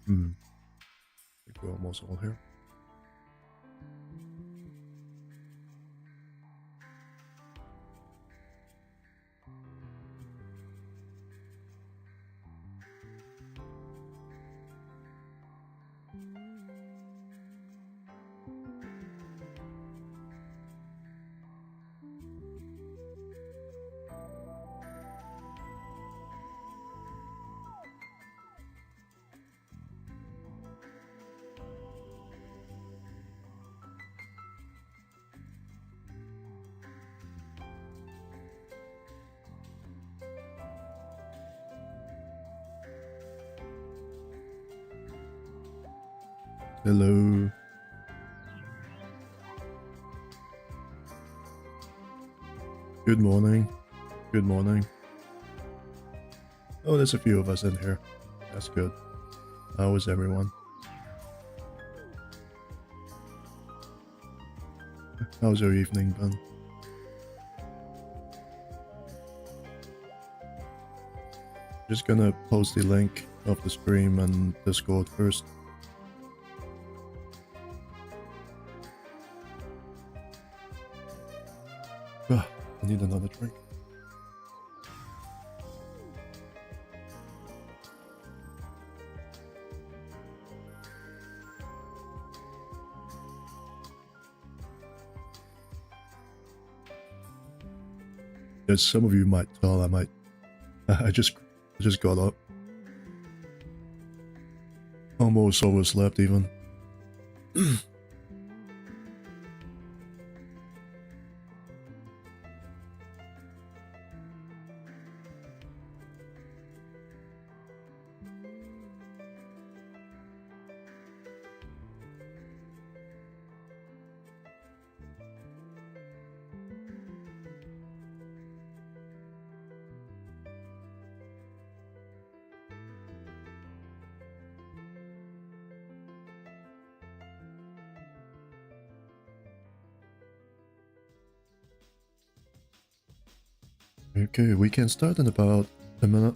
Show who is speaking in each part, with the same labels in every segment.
Speaker 1: I think we're almost all here. Hello. Good morning. Good morning. Oh, there's a few of us in here. That's good. How is everyone? How's your evening been? Just gonna post the link of the stream and Discord first. I need another drink. As some of you might tell, I just got up. Almost overslept even. Okay, we can start in about a minute.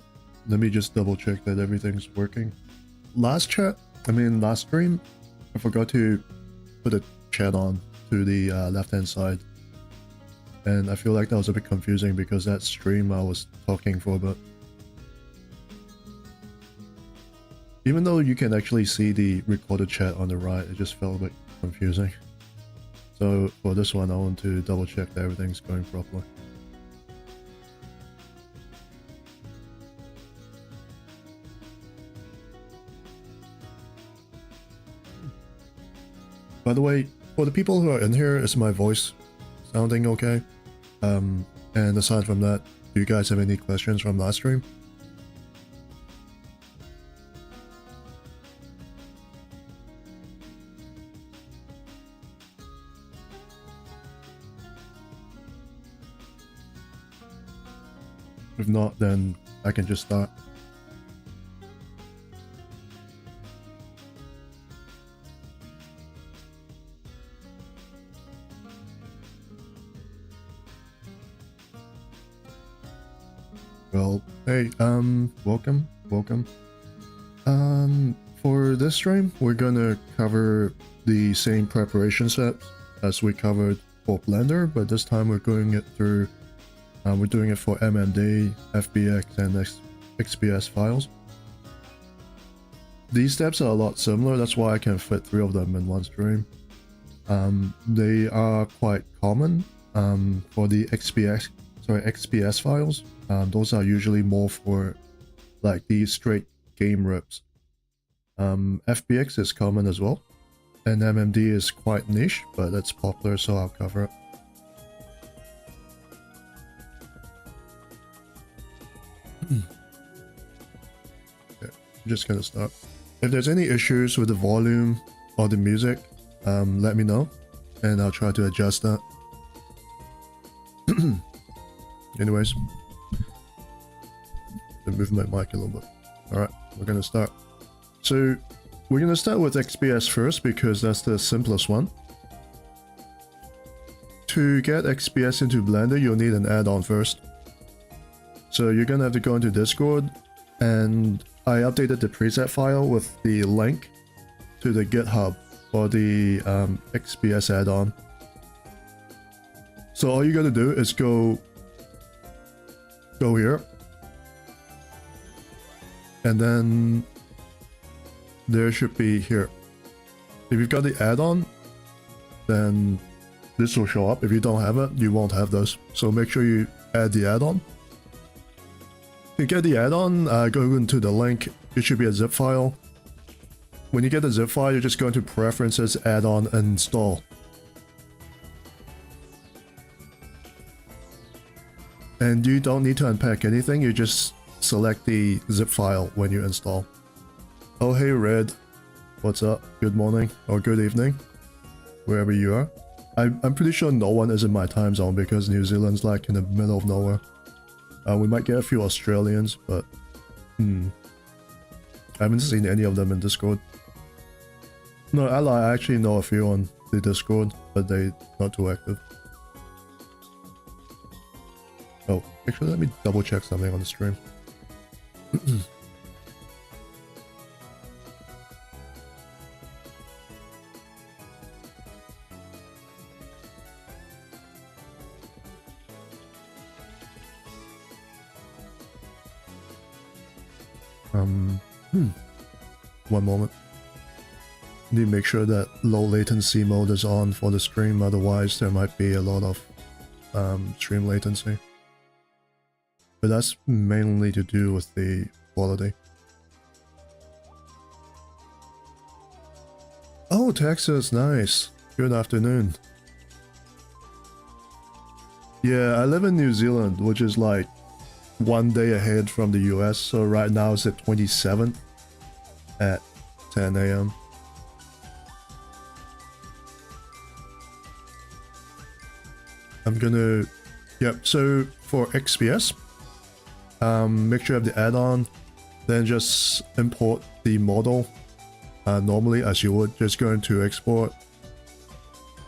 Speaker 1: Let me just double check that everything's working. Last stream, I forgot to put a chat on to the left-hand side. And I feel like that was a bit confusing because that stream I was talking for a bit. Even though you can actually see the recorded chat on the right, it just felt a bit confusing. So for this one, I want to double check that everything's going properly. By the way, for the people who are in here, is my voice sounding okay? And aside from that, do you guys have any questions from last stream? If not, then I can just start. Well, hey, welcome. For this stream, we're gonna cover the same preparation steps as we covered for Blender, but this time we're doing it through, we're doing it for MMD, FBX and XPS files. These steps are a lot similar, that's why I can fit 3 of them in one stream. They are quite common for the XPS files. Those are usually more for like the straight game rips. FBX is common as well, and MMD is quite niche, but it's popular, so I'll cover it. Okay, I'm just gonna start. If there's any issues with the volume or the music, let me know, and I'll try to adjust that. Anyways, I'll move my mic a little bit. Alright, we're gonna start. So, we're gonna start with XPS first because that's the simplest one. To get XPS into Blender, you'll need an add-on first. So you're gonna have to go into Discord and I updated the preset file with the link to the GitHub for the XPS add-on. So all you gotta do is go here, and then there should be here. If you've got the add-on, then this will show up. If you don't have it, you won't have this. So make sure you add the add-on. To get the add-on, go into the link. It should be a zip file. When you get the zip file, you're just going to Preferences, Add-on, and Install. And you don't need to unpack anything, you just select the zip file when you install. Oh hey Red, what's up? Good morning or good evening, wherever you are. I'm pretty sure no one is in my time zone because New Zealand's like in the middle of nowhere. We might get a few Australians, but I haven't seen any of them in Discord. No, I actually know a few on the Discord, but they're not too active. Oh, actually let me double check something on the stream. One moment. Need to make sure that low latency mode is on for the stream, otherwise there might be a lot of stream latency. But that's mainly to do with the quality. Oh, Texas, nice. Good afternoon. Yeah, I live in New Zealand, which is like one day ahead from the US, so right now it's the 27th at 10 AM. I'm gonna... Yep, so for XPS, make sure you have the add-on, then just import the model normally as you would, just go into export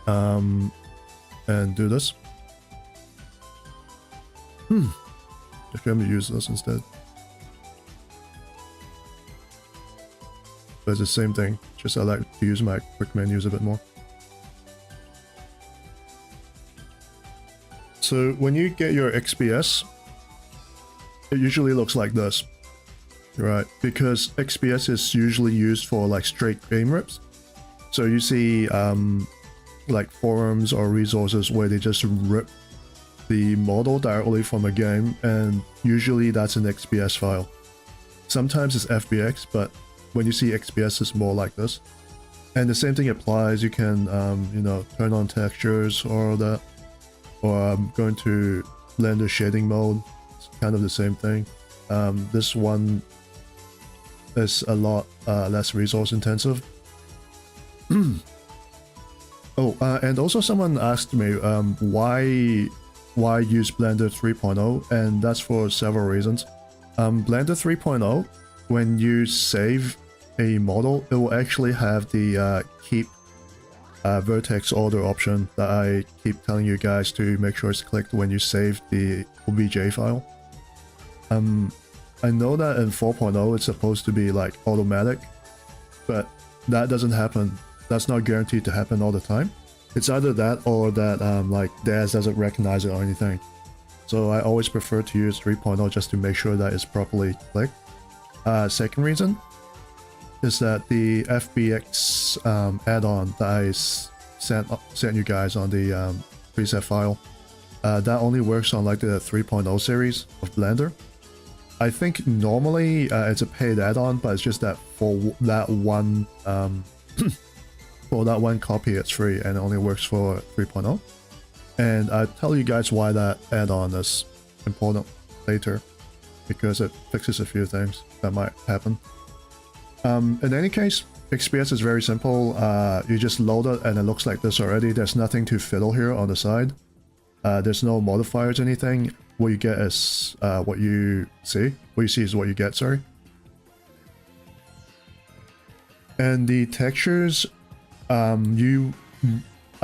Speaker 1: and do this. If you want to use this instead. But it's the same thing, just I like to use my quick menus a bit more. So when you get your XPS, it usually looks like this, right? Because XPS is usually used for like straight game rips. So you see like forums or resources where they just rip the model directly from a game, and usually that's an XPS file. Sometimes it's FBX, but when you see XPS, it's more like this. And the same thing applies. You can, you know, turn on textures or that, or go into Blender shading mode. It's kind of the same thing. This one is a lot less resource intensive. Oh, and also someone asked me why use Blender 3.0, and that's for several reasons. Blender 3.0, when you save a model, it will actually have the keep vertex order option that I keep telling you guys to make sure it's clicked when you save the OBJ file. I know that in 4.0 it's supposed to be like automatic, but that doesn't happen. That's not guaranteed to happen all the time. It's either that or that like DAS doesn't recognize it or anything. So I always prefer to use 3.0 just to make sure that it's properly clicked. Second reason is that the FBX add-on that I sent you guys on the preset file, that only works on like the 3.0 series of Blender. I think normally it's a paid add-on, but it's just that for that one for that one copy it's free and it only works for 3.0. And I'll tell you guys why that add-on is important later, because it fixes a few things that might happen. In any case, XPS is very simple. You just load it and it looks like this already. There's nothing to fiddle here on the side. There's no modifiers or anything. What you get is what you see. What you see is what you get, sorry. And the textures, I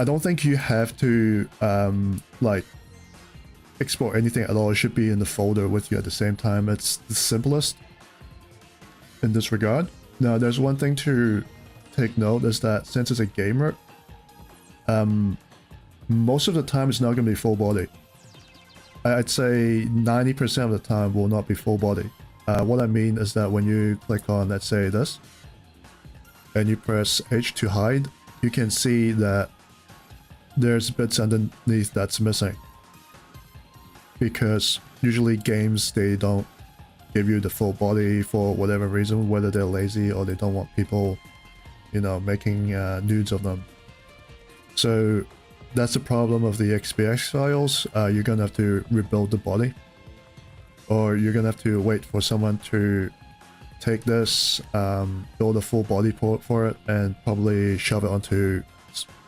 Speaker 1: don't think you have to like export anything at all. It should be in the folder with you at the same time. It's the simplest. in this regard. Now, there's one thing to take note is that since it's a gamer, most of the time it's not going to be full body. I'd say 90% of the time will not be full body. What I mean is that when you click on, let's say this, and you press H to hide, you can see that there's bits underneath that's missing. Because usually games, they don't give you the full body for whatever reason, whether they're lazy or they don't want people, you know, making nudes of them. So that's the problem of the XPS files. You're gonna have to rebuild the body, or you're gonna have to wait for someone to take this, build a full body port for it, and probably shove it onto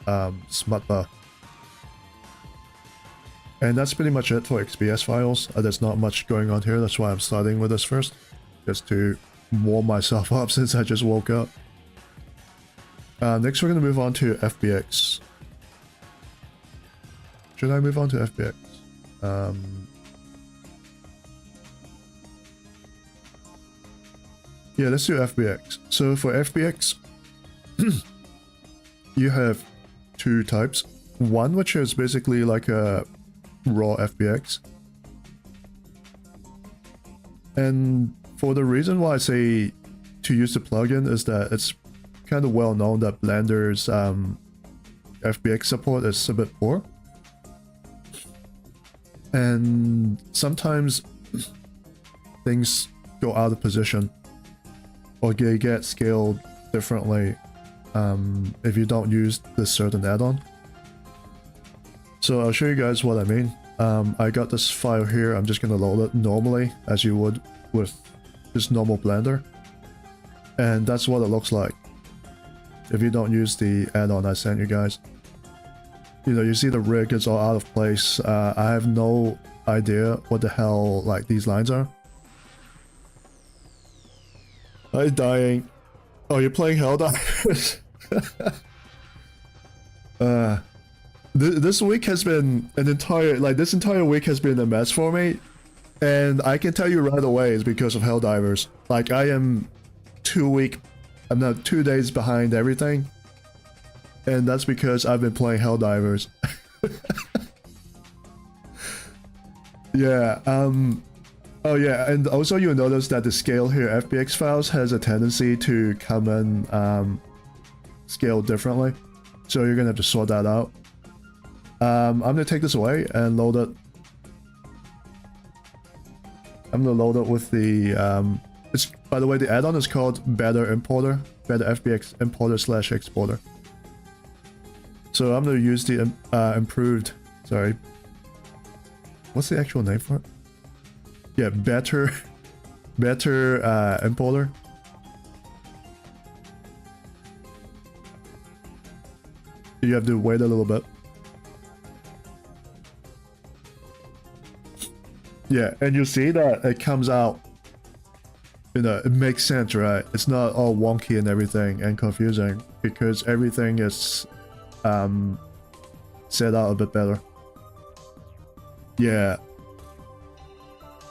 Speaker 1: Smutba. And that's pretty much it for XPS files. There's not much going on here. That's why I'm starting with this first, just to warm myself up since I just woke up. Next, we're gonna move on to FBX. Should I move on to FBX? Yeah, let's do FBX. So for FBX, you have two types. One which is basically like a raw FBX. And for the reason why I say to use the plugin is that it's kind of well known that Blender's FBX support is a bit poor. And sometimes things go out of position, or they get scaled differently if you don't use this certain add-on. So I'll show you guys what I mean. I got this file here. I'm just gonna load it normally as you would with just normal Blender, and that's what it looks like if you don't use the add-on I sent you guys. You know, you see the rig is all out of place. I have no idea what the hell like these lines are. I'm dying. Oh, you're playing Helldivers? This week has been an entire, this entire week has been a mess for me. And I can tell you right away it's because of Helldivers. Like, I am 2 days behind everything. And that's because I've been playing Helldivers. Yeah, oh yeah, and also you'll notice that the scale here, FBX files, has a tendency to come in scale differently. So you're gonna have to sort that out. I'm gonna take this away and load it. I'm gonna load it with the, by the way, the add-on is called Better Importer, Better FBX Importer / Exporter. So I'm gonna use the improved, sorry, what's the actual name for it? Yeah, better importer. You have to wait a little bit. Yeah, and you see that it comes out, you know, it makes sense, right? It's not all wonky and everything and confusing because everything is set out a bit better. Yeah.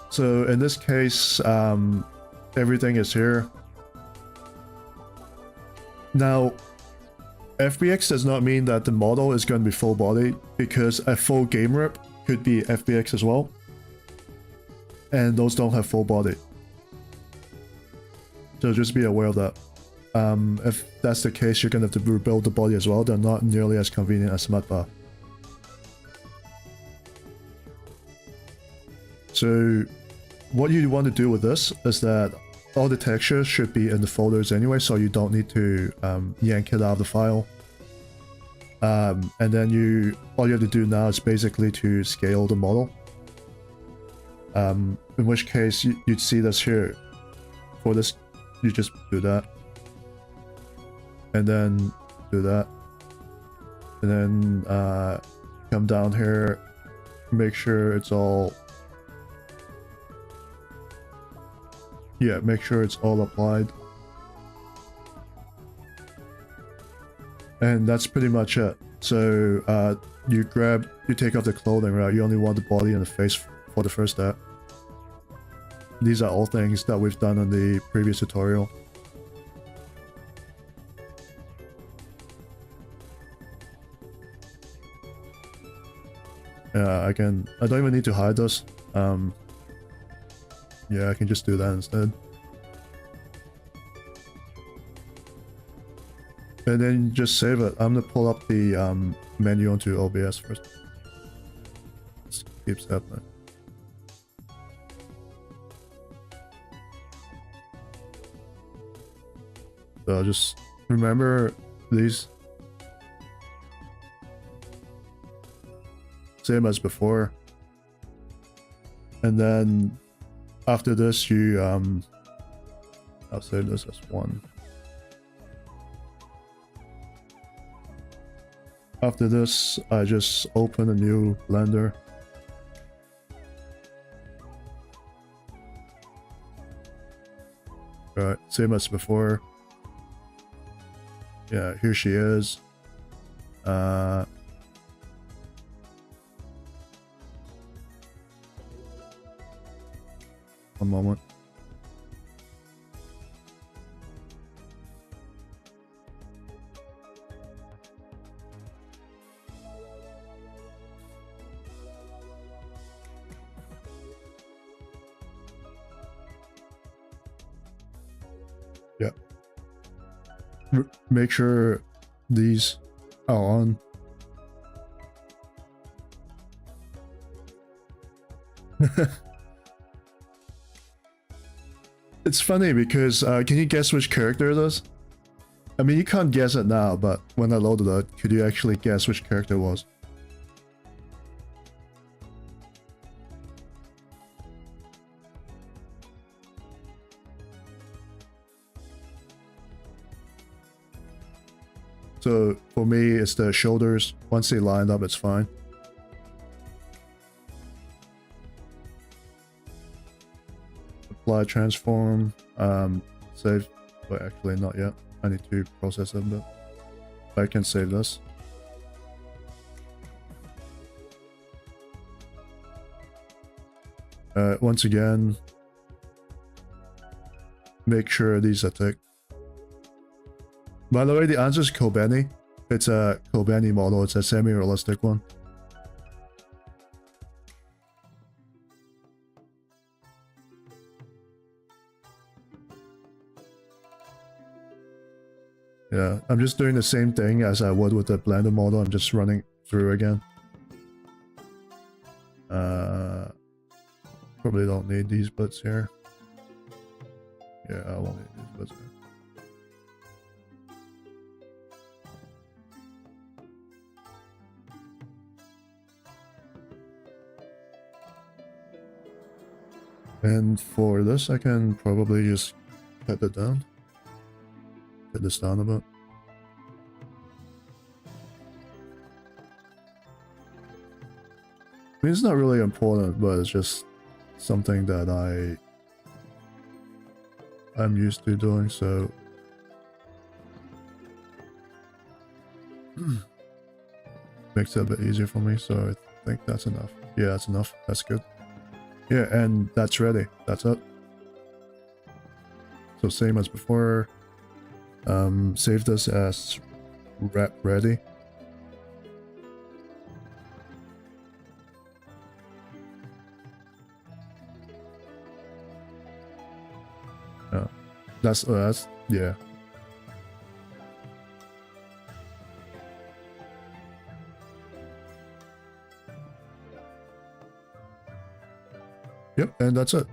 Speaker 1: So in this case, everything is here. Now, FBX does not mean that the model is going to be full body, because a full game rip could be FBX as well. And those don't have full body. So just be aware of that. If that's the case, you're going to have to rebuild the body as well. They're not nearly as convenient as Smutba. So what you want to do with this is that all the textures should be in the folders anyway, so you don't need to yank it out of the file. And then all you have to do now is basically to scale the model. In which case you'd see this here. For this, you just do that. And then do that. And then come down here, make sure it's all... Yeah, make sure it's all applied. And that's pretty much it. So you take off the clothing, right? You only want the body and the face for the first step. these are all things that we've done in the previous tutorial. Yeah, I don't even need to hide this. Yeah, I can just do that instead. And then just save it. I'm gonna pull up the menu onto OBS first. This keeps happening. So just remember these. Same as before. And then after this you I'll save this as 1. After this I just open a new Blender. Alright, same as before. Yeah, here she is. One moment. Yeah. Make sure these are on. It's funny because can you guess which character it is? I mean, you can't guess it now, but when I loaded it, could you actually guess which character it was? So for me, it's the shoulders. Once they lined up, it's fine. Apply transform. Save. But actually, not yet. I need to process it a bit. I can save this. Once again, make sure these are ticked. By the way, the answer is Kobeni. It's a Kobeni model. It's a semi-realistic one. Yeah, I'm just doing the same thing as I would with the Blender model. I'm just running through again. Probably don't need these bits here. Yeah, I won't need these bits here. And for this, I can probably just cut it down. Cut this down a bit. I mean, it's not really important, but it's just something that I'm used to doing, so makes it a bit easier for me. So I think that's enough. Yeah, that's enough. That's good. Yeah, and that's ready. That's it. So same as before. Save this as R.A.P ready. That's yeah. Yep, and that's it.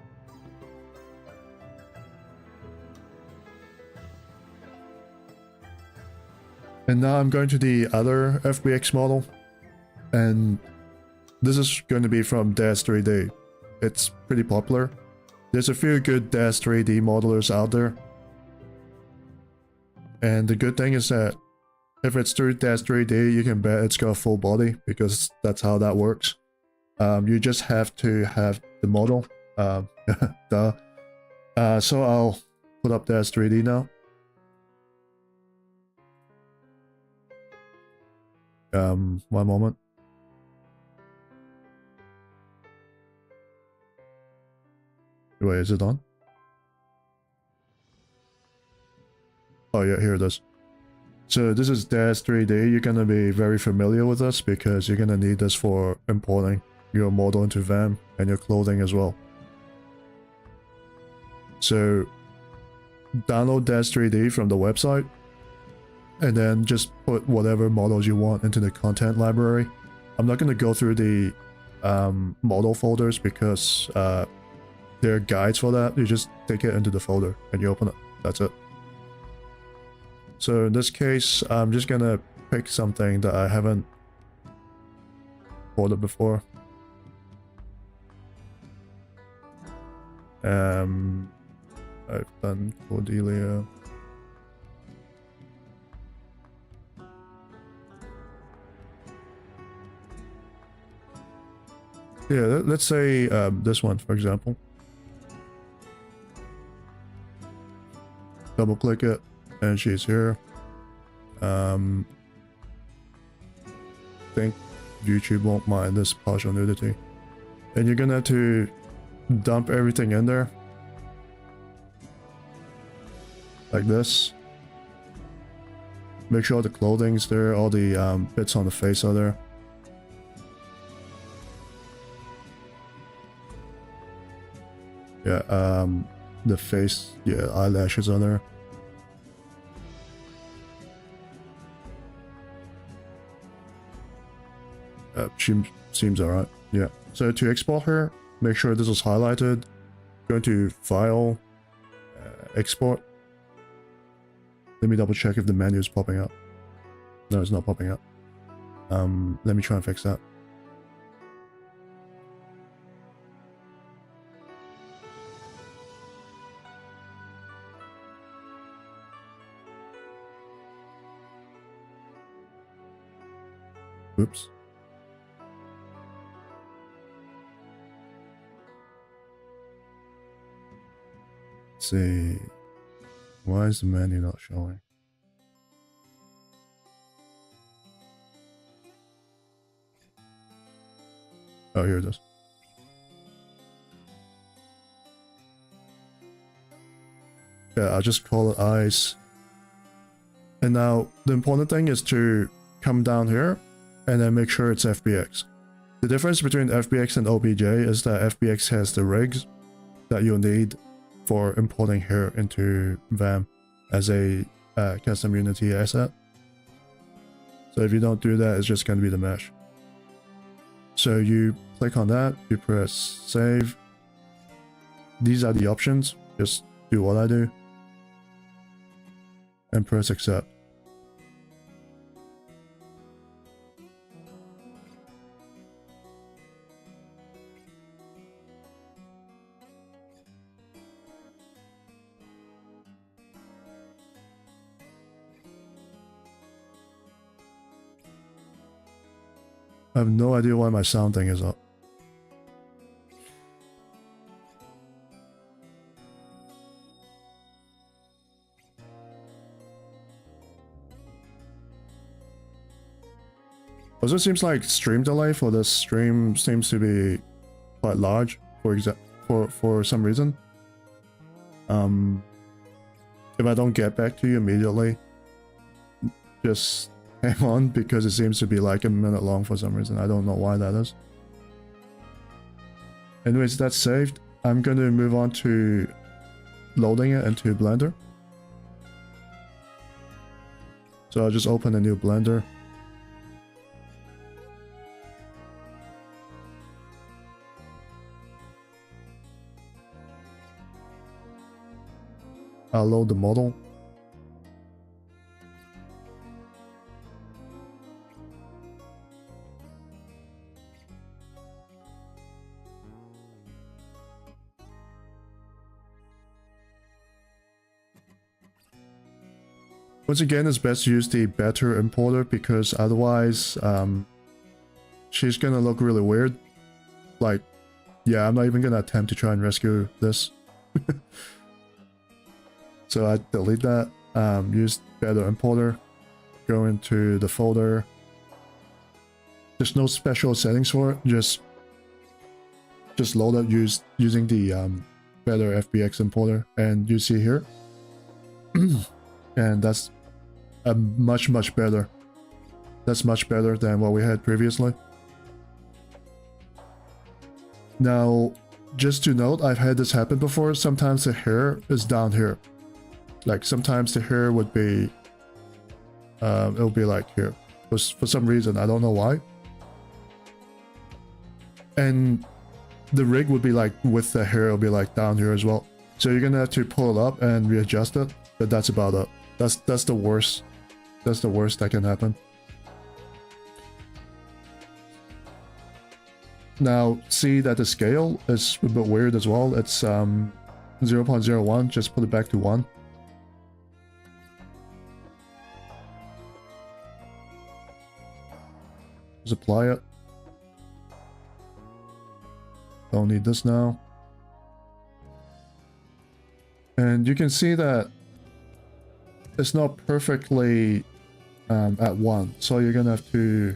Speaker 1: And now I'm going to the other FBX model, and this is going to be from Dash 3D. It's pretty popular. There's a few good Dash 3D modelers out there. And the good thing is that if it's through Dash 3D, you can bet it's got a full body, because that's how that works. You just have to have the model. Duh. So I'll put up Dash 3D now. One moment. Wait, is it on? Oh yeah, here it is. So this is DAS 3D. You're gonna be very familiar with this because you're gonna need this for importing your model into VaM and your clothing as well. So download DAS 3D from the website and then just put whatever models you want into the content library. I'm not gonna go through the model folders because there are guides for that. You just take it into the folder and you open it. That's it. So in this case, I'm just gonna pick something that I haven't ordered before. I've done Cordelia. Yeah, let's say this one, for example. Double click it. And she's here. Think YouTube won't mind this partial nudity. And you're gonna have to dump everything in there. Like this. Make sure the clothing's there, all the bits on the face are there. Yeah, the face, yeah, eyelashes are there. She seems alright. Yeah. So to export her, make sure this is highlighted. Go into File, Export. Let me double check if the menu is popping up. No, it's not popping up. Let me try and fix that. Oops. Let's see. Why is the menu not showing? Oh, here it is. Yeah, I'll just call it eyes. And now the important thing is to come down here and then make sure it's FBX. The difference between FBX and OBJ is that FBX has the rigs that you'll need for importing here into VaM as a custom Unity asset. So if you don't do that, it's just going to be the mesh. So you click on that, you press save. These are the options. Just do what I do and press accept. I have no idea why my sound thing is up. Also, it seems like stream delay for this stream seems to be quite large for some reason. If I don't get back to you immediately, just hang on, because it seems to be like a minute long for some reason. I don't know why that is. Anyways, that's saved. I'm going to move on to loading it into Blender. So I'll just open a new Blender. I'll load the model. Once again, it's best to use the better importer because otherwise she's gonna look really weird. Like, yeah, I'm not even gonna attempt to try and rescue this. So I delete that, use better importer, go into the folder. There's no special settings for it, just load it using the better FBX importer, and you see here, and that's a much better. That's much better than what we had previously. Now, just to note, I've had this happen before. Sometimes the hair is down here. Like sometimes the hair would be, it'll be like here. For some reason, I don't know why. And the rig would be like with the hair, it'll be like down here as well. So you're gonna have to pull it up and readjust it. But that's about it. That's the worst. That's the worst that can happen. Now, see that the scale is a bit weird as well. It's 0.01. Just put it back to 1. Just apply it. Don't need this now. And you can see that it's not perfectly at 1. So you're gonna have to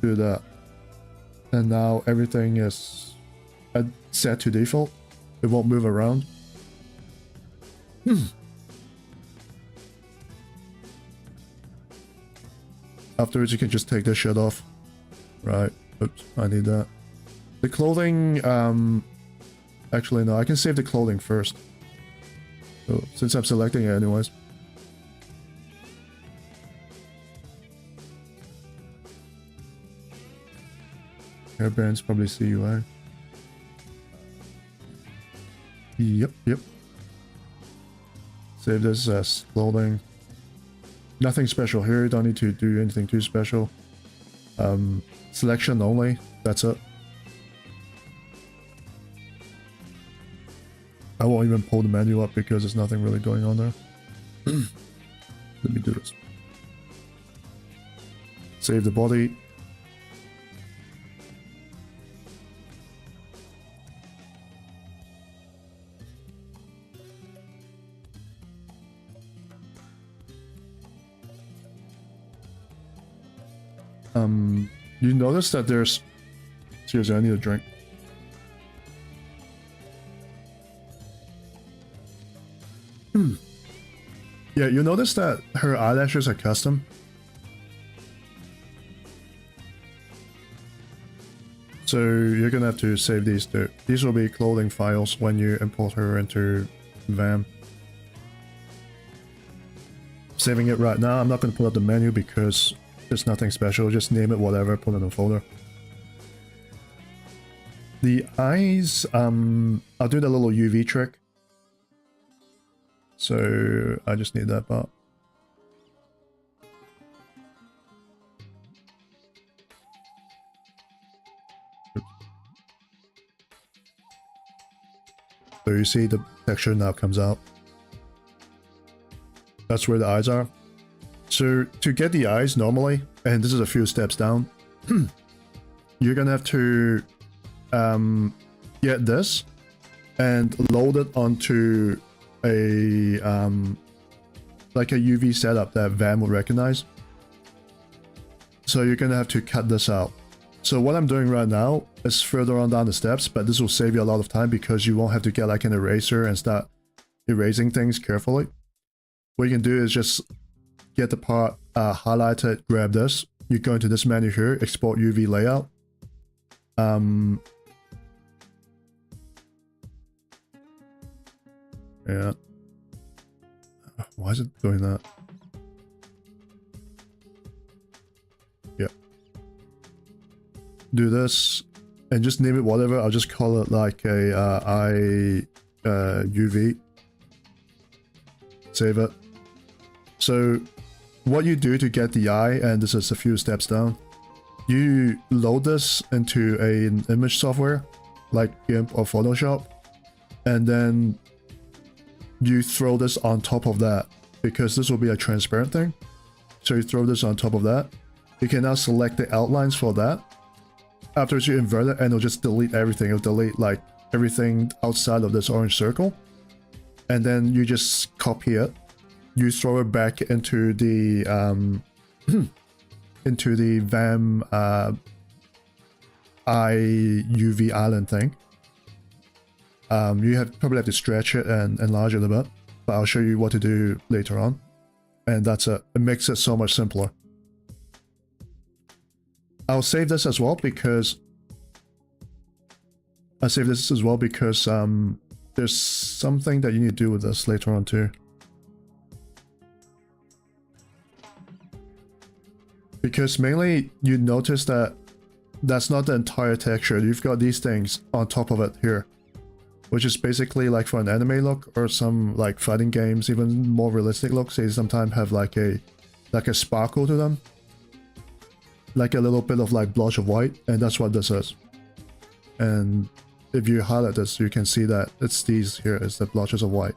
Speaker 1: do that. And now everything is set to default. It won't move around. Afterwards you can just take this shit off. Right. Oops, I need that. The clothing, actually no, I can save the clothing first. So, since I'm selecting it anyways. Hairbands, probably CUI. Yep. Save this as clothing. Nothing special here, don't need to do anything too special. Selection only, that's it. I won't even pull the menu up because there's nothing really going on there. Let me do this. Save the body. You notice that there's... Seriously, I need a drink. Yeah, you notice that her eyelashes are custom. So you're gonna have to save these too. These will be clothing files when you import her into VaM. Saving it right now. I'm not gonna pull up the menu because there's nothing special. Just name it whatever, put it in a folder. The eyes, I'll do the little UV trick. So I just need that part. So you see the texture now comes out. That's where the eyes are. So to get the eyes normally, and this is a few steps down, you're gonna have to get this and load it onto a like a UV setup that VaM will recognize. So you're gonna have to cut this out. So what I'm doing right now is further on down the steps, but this will save you a lot of time because you won't have to get like an eraser and start erasing things carefully. What you can do is just get the part highlighted, grab this, you go into this menu here, export UV layout. Yeah. Why is it doing that? Yeah. Do this and just name it whatever. I'll just call it like a UV. Save it. So what you do to get the eye, and this is a few steps down, you load this into an image software like GIMP or Photoshop, and then you throw this on top of that because this will be a transparent thing. So you throw this on top of that. You can now select the outlines for that. After you invert it, and it'll just delete everything. It'll delete like everything outside of this orange circle. And then you just copy it. You throw it back into the into the VaM eye UV island thing. You probably have to stretch it and enlarge it a bit, but I'll show you what to do later on. And that's it. It makes it so much simpler. I'll save this as well because there's something that you need to do with this later on too. Because mainly you notice that that's not the entire texture. You've got these things on top of it here, which is basically like for an anime look or some like fighting games, even more realistic looks. They sometimes have like a sparkle to them, like a little bit of like blush of white, and that's what this is. And if you highlight this, you can see that it's these here is the blotches of white.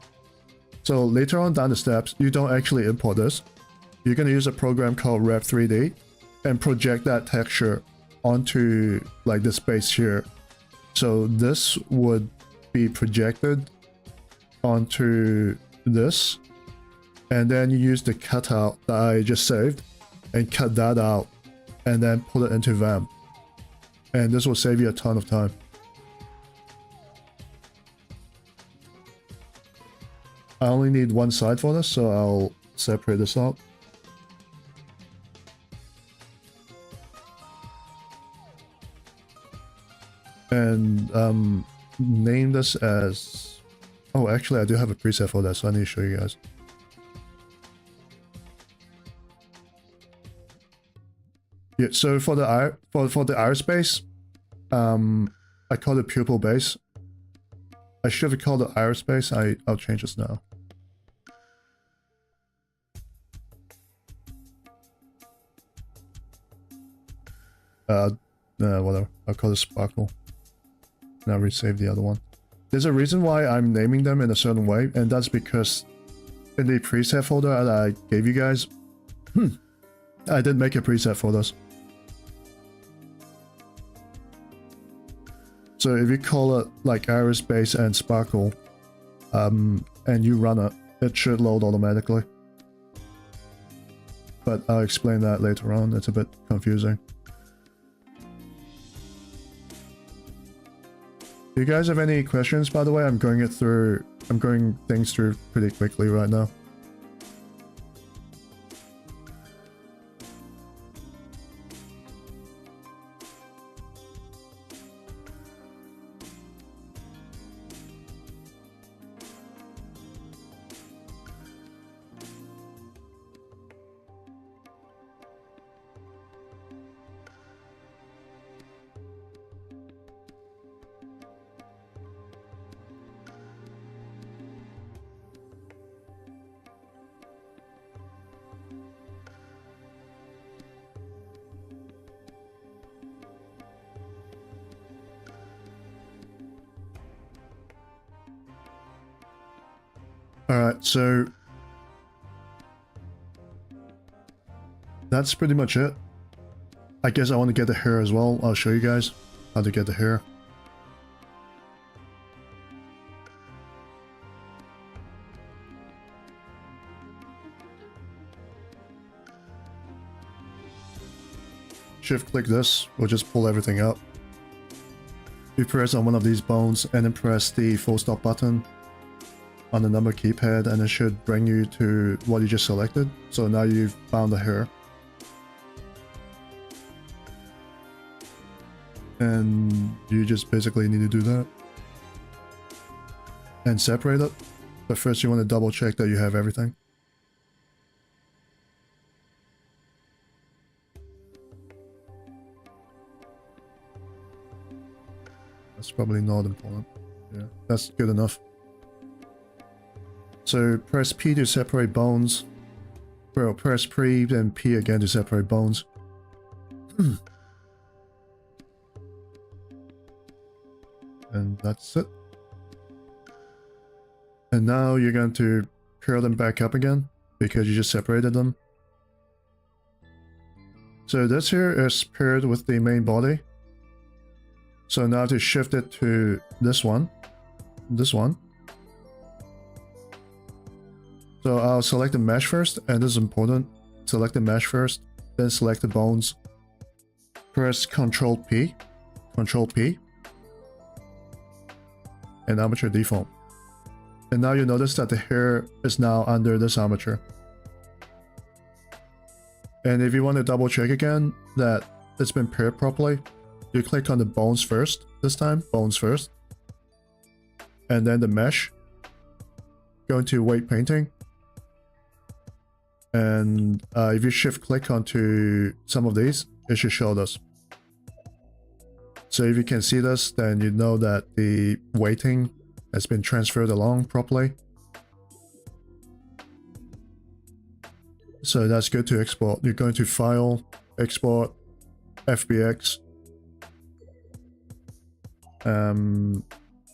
Speaker 1: So later on down the steps, you don't actually import this. You're going to use a program called R.A.P 3D and project that texture onto like this base here. So this would be projected onto this, and then you use the cutout that I just saved and cut that out and then put it into VaM. And this will save you a ton of time. I only need one side for this, so I'll separate this out. And name this as... Oh, actually I do have a preset for that, so I need to show you guys. Yeah, so for the iris base, I call it pupil base. I should have called it iris base. I'll change this now. Whatever. I'll call it sparkle. Now resave the other one. There's a reason why I'm naming them in a certain way, and that's because in the preset folder that I gave you guys, I did make a preset for this. So if you call it like iris base and sparkle, and you run it, it should load automatically. But I'll explain that later on. It's a bit confusing. Do you guys have any questions, by the way? I'm going things through pretty quickly right now. Alright, so that's pretty much it. I guess I want to get the hair as well. I'll show you guys how to get the hair. Shift click this, will just pull everything up. You press on one of these bones and then press the full stop button on the number keypad, and it should bring you to what you just selected. So now you've found the hair. And you just basically need to do that. And separate it. But first you want to double check that you have everything. That's probably not important. Yeah, that's good enough. So press P to separate bones. Well, press P and P again to separate bones. And that's it. And now you're going to curl them back up again because you just separated them. So this here is paired with the main body. So now to shift it to this one. So I'll select the mesh first, and this is important. Select the mesh first, then select the bones. Press Ctrl P. and armature deform. And now you notice that the hair is now under this armature. And if you want to double check again that it's been paired properly, you click on the bones first, this time, bones first. And then the mesh. Go into weight painting. And if you shift click onto some of these, it should show this. So if you can see this, then you know that the weighting has been transferred along properly. So that's good to export. You're going to File, Export, FBX.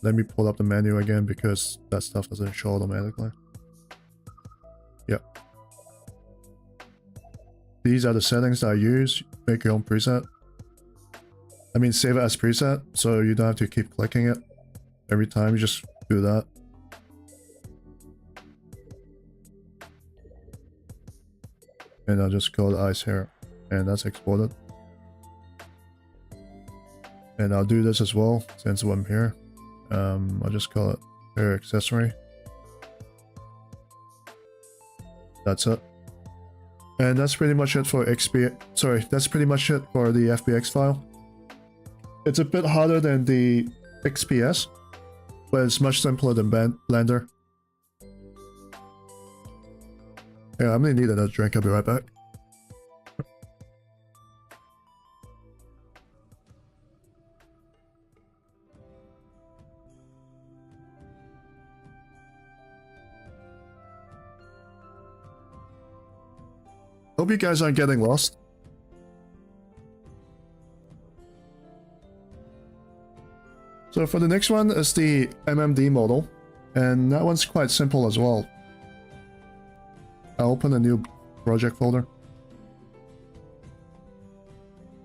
Speaker 1: Let me pull up the menu again because that stuff doesn't show automatically. Yep. These are the settings that I use. Make your own preset. I mean, save it as preset, so you don't have to keep clicking it every time. You just do that. And I'll just call the eyes here, and that's exported. And I'll do this as well since I'm here. I'll just call it hair accessory. That's it. And that's pretty much it for that's pretty much it for the FBX file. It's a bit harder than the XPS, but it's much simpler than Blender. Yeah, I'm gonna need another drink. I'll be right back. Hope you guys aren't getting lost. So for the next one is the MMD model, and that one's quite simple as well. I'll open a new project folder.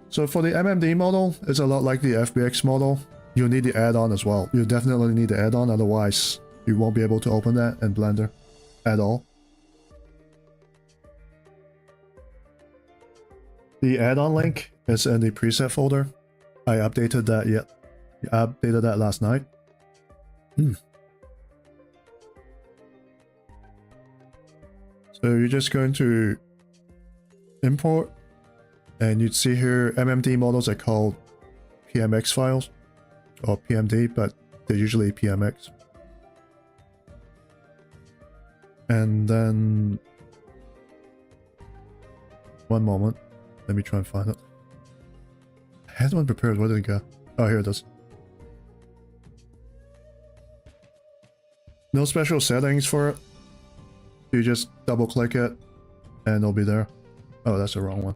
Speaker 1: So for the MMD model, it's a lot like the FBX model. You'll need the add-on as well. You definitely need the add-on, otherwise you won't be able to open that in Blender at all. The add-on link is in the preset folder. I updated that last night. So you're just going to import, and you'd see here MMD models are called PMX files or PMD, but they're usually PMX. And then one moment. Let me try and find it. I had one prepared. Where did it go? Oh, here it is. No special settings for it. You just double click it and it'll be there. Oh, that's the wrong one.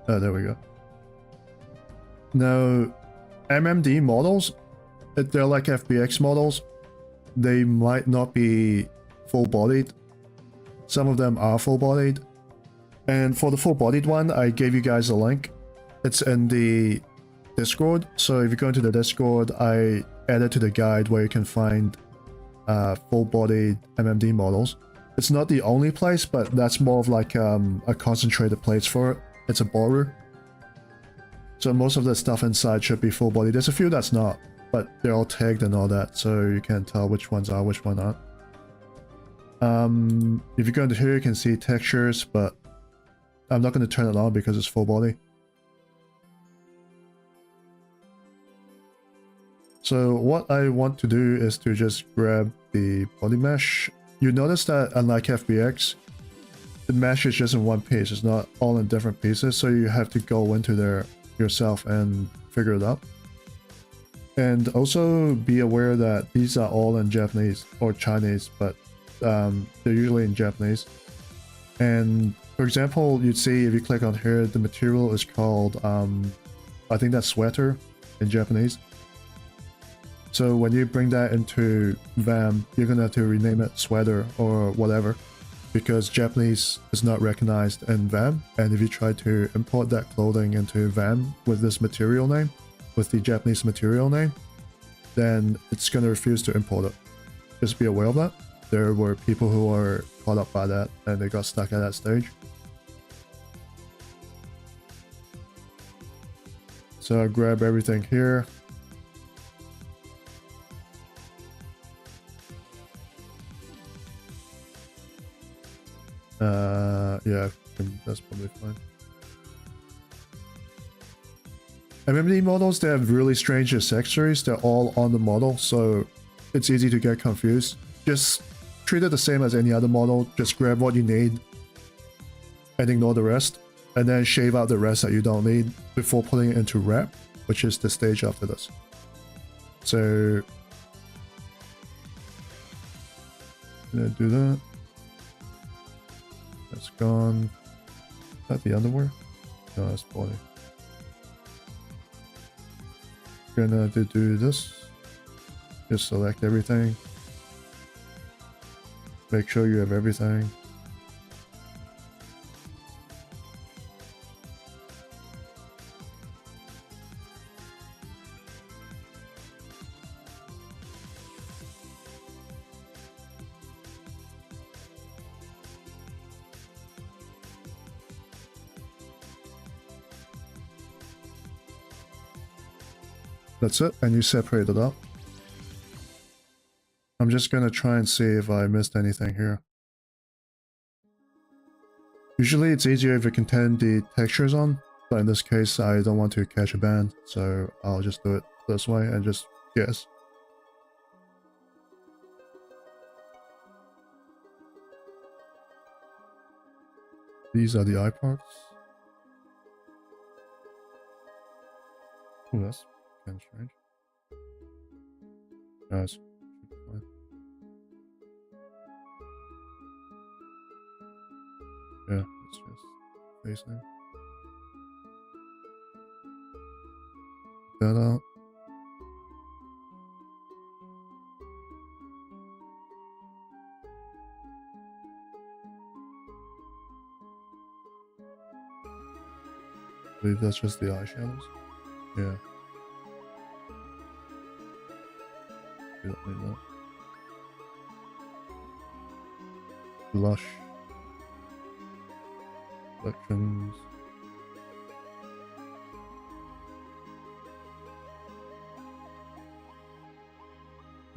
Speaker 1: Oh, there we go. Now, MMD models, they're like FBX models. They might not be full-bodied. Some of them are full-bodied. And for the full-bodied one, I gave you guys a link. It's in the Discord. So if you go into the Discord, I added to the guide where you can find full-bodied MMD models. It's not the only place, but that's more of like a concentrated place for it. It's a borrower. So most of the stuff inside should be full-bodied. There's a few that's not, but they're all tagged and all that, so you can tell which ones are, which one aren't. If you go into here, you can see textures, but I'm not going to turn it on because it's full body. So what I want to do is to just grab the body mesh. You notice that unlike FBX, the mesh is just in one piece. It's not all in different pieces, so you have to go into there yourself and figure it out. And also be aware that these are all in Japanese or Chinese, but they're usually in Japanese. And for example, you'd see if you click on here, the material is called, I think that's sweater in Japanese. So when you bring that into VaM, you're gonna have to rename it sweater or whatever, because Japanese is not recognized in VaM. And if you try to import that clothing into VaM with this material name, with the Japanese material name, then it's going to refuse to import it. Just be aware of that. There were people who were caught up by that and they got stuck at that stage. So I grab everything here. Yeah, that's probably fine. MMD models, they have really strange accessories. They're all on the model, so it's easy to get confused. Just treat it the same as any other model. Just grab what you need and ignore the rest, and then shave out the rest that you don't need before putting it into R.A.P, which is the stage after this. So I'm gonna do that. That's gone. Is that the underwear? No, that's body. Gonna do this. Just select everything. Make sure you have everything. That's it, and you separate it up. I'm just gonna try and see if I missed anything here. Usually it's easier if you can turn the textures on, but in this case I don't want to catch a band, so I'll just do it this way and just guess. These are the eye parts. Oh, that's kind of strange. That's fine. Yeah, it's just facing. That out. I believe that's just the eyeshadows. Yeah. We don't need that. Blush. Selections.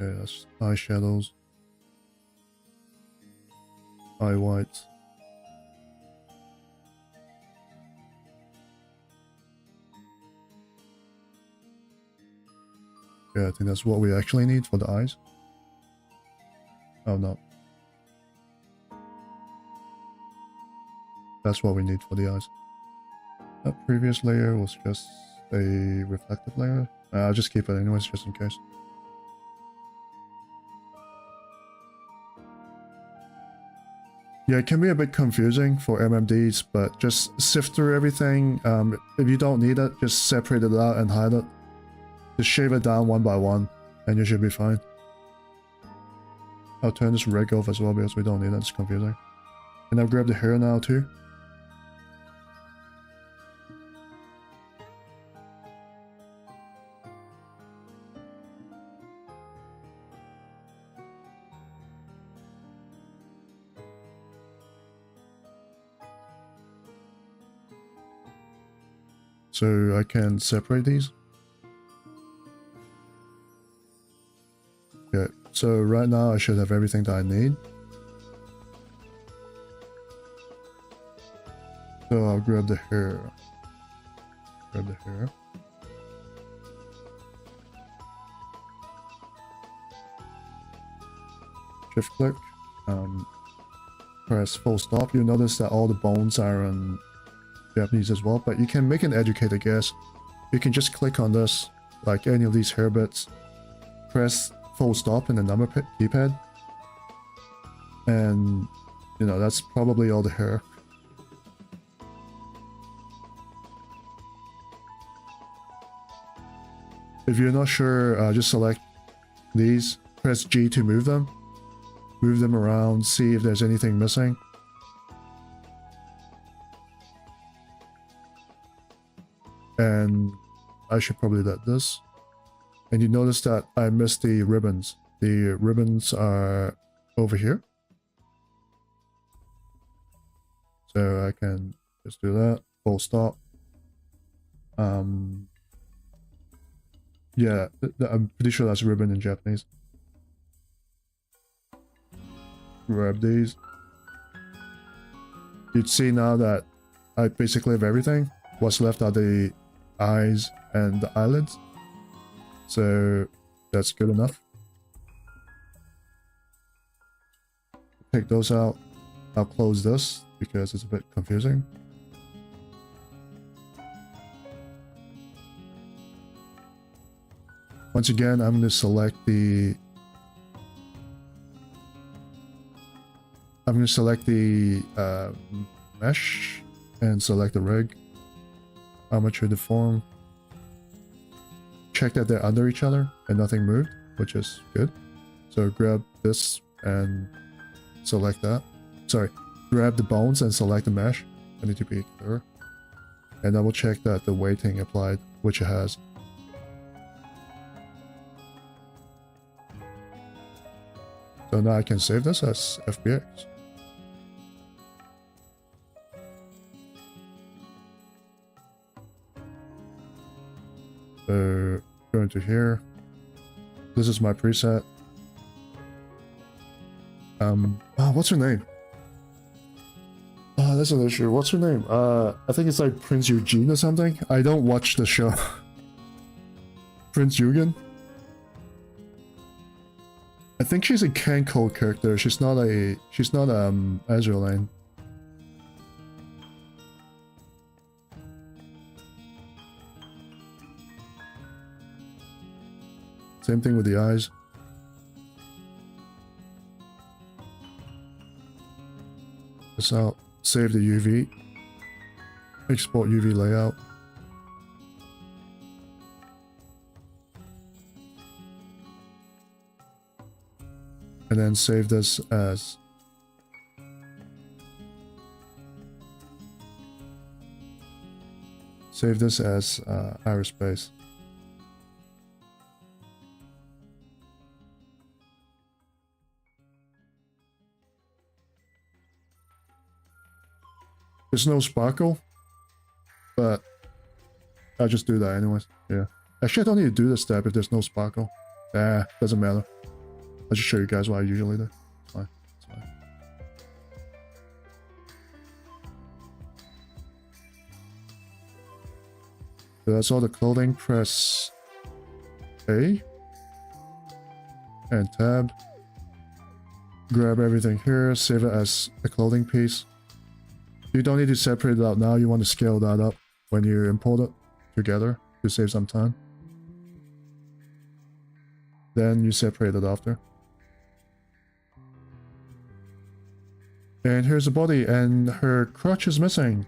Speaker 1: Okay, that's eyeshadows. Eye whites. Yeah, I think that's what we actually need for the eyes. Oh no. That's what we need for the eyes. That previous layer was just a reflective layer. I'll just keep it anyways, just in case. Yeah, it can be a bit confusing for MMDs, but just sift through everything. If you don't need it, just separate it out and hide it. Just shave it down one by one, and you should be fine. I'll turn this rig off as well because we don't need it, it's confusing. And I'll grab the hair now too. So I can separate these. Okay, so right now I should have everything that I need. So I'll grab the hair. Grab the hair. Shift click. Press full stop. You'll notice that all the bones are in Japanese as well, but you can make an educated guess. You can just click on this, like any of these hair bits, press full stop in the number keypad, and you know, that's probably all the hair. If you're not sure, just select these, press G to move them around, see if there's anything missing. And I should probably let this. And you notice that I missed the ribbons. The ribbons are over here. So I can just do that, full stop. Yeah, I'm pretty sure that's ribbon in Japanese. Grab these. You'd see now that I basically have everything. What's left are the eyes and the eyelids. So that's good enough. Take those out. I'll close this because it's a bit confusing. Once again, I'm going to select the mesh and select the rig. Armature deform. Check that they're under each other and nothing moved, which is good. So grab this and select that. Sorry, grab the bones and select the mesh. I need to be clear. And double check that the weighting applied, which it has. So now I can save this as FBX. So go into here. This is my preset. What's her name? That's an issue. What's her name? I think it's like Prince Eugene or something. I don't watch the show. Prince Eugen? I think she's a Kenko character. She's not Azure Lane. Same thing with the eyes. This out. Save the UV. Export UV layout. And then save this as Aerospace. There's no sparkle, but I'll just do that anyways. Yeah. Actually, I don't need to do this step if there's no sparkle. Doesn't matter. I'll just show you guys what I usually do. It's fine. It's fine. So that's all the clothing. Press A and tab. Grab everything here. Save it as a clothing piece. You don't need to separate it out now. You want to scale that up when you import it together to save some time. Then you separate it after. And here's the body, and her crotch is missing,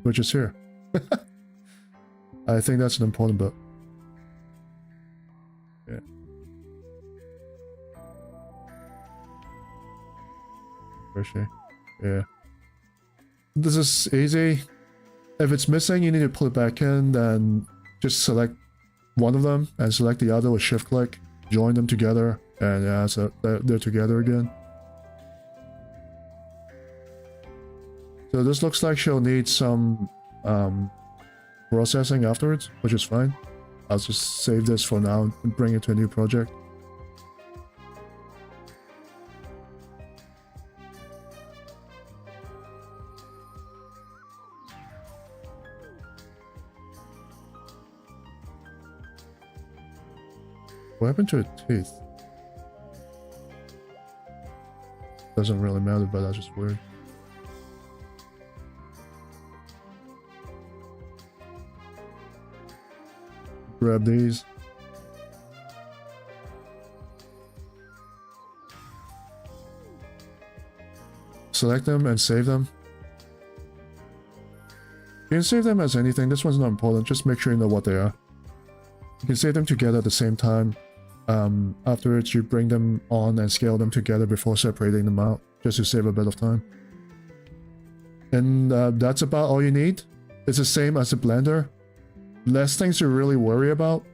Speaker 1: which is here. I think that's an important bit. Yeah. Where's she? Yeah. This is easy. If it's missing, you need to put it back in, then just select one of them and select the other with shift click, join them together, and yeah, so they're together again. So this looks like she'll need some processing afterwards, which is fine. I'll just save this for now and bring it to a new project. What happened to her teeth? Doesn't really matter, but that's just weird. Grab these. Select them and save them. You can save them as anything. This one's not important. Just make sure you know what they are. You can save them together at the same time. Afterwards, you bring them on and scale them together before separating them out, just to save a bit of time. And that's about all you need. It's the same as the Blender. Less things to really worry about.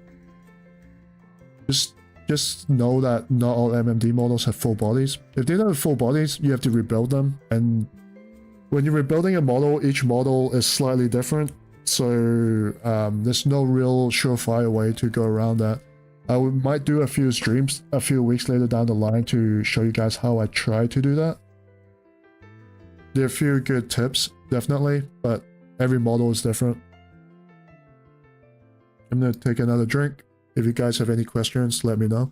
Speaker 1: Just know that not all MMD models have full bodies. If they don't have full bodies, you have to rebuild them. And when you're rebuilding a model, each model is slightly different. so there's no real surefire way to go around that. Might do a few streams a few weeks later down the line to show you guys how I try to do that. There are a few good tips, definitely, but every model is different. I'm gonna take another drink. If you guys have any questions, let me know.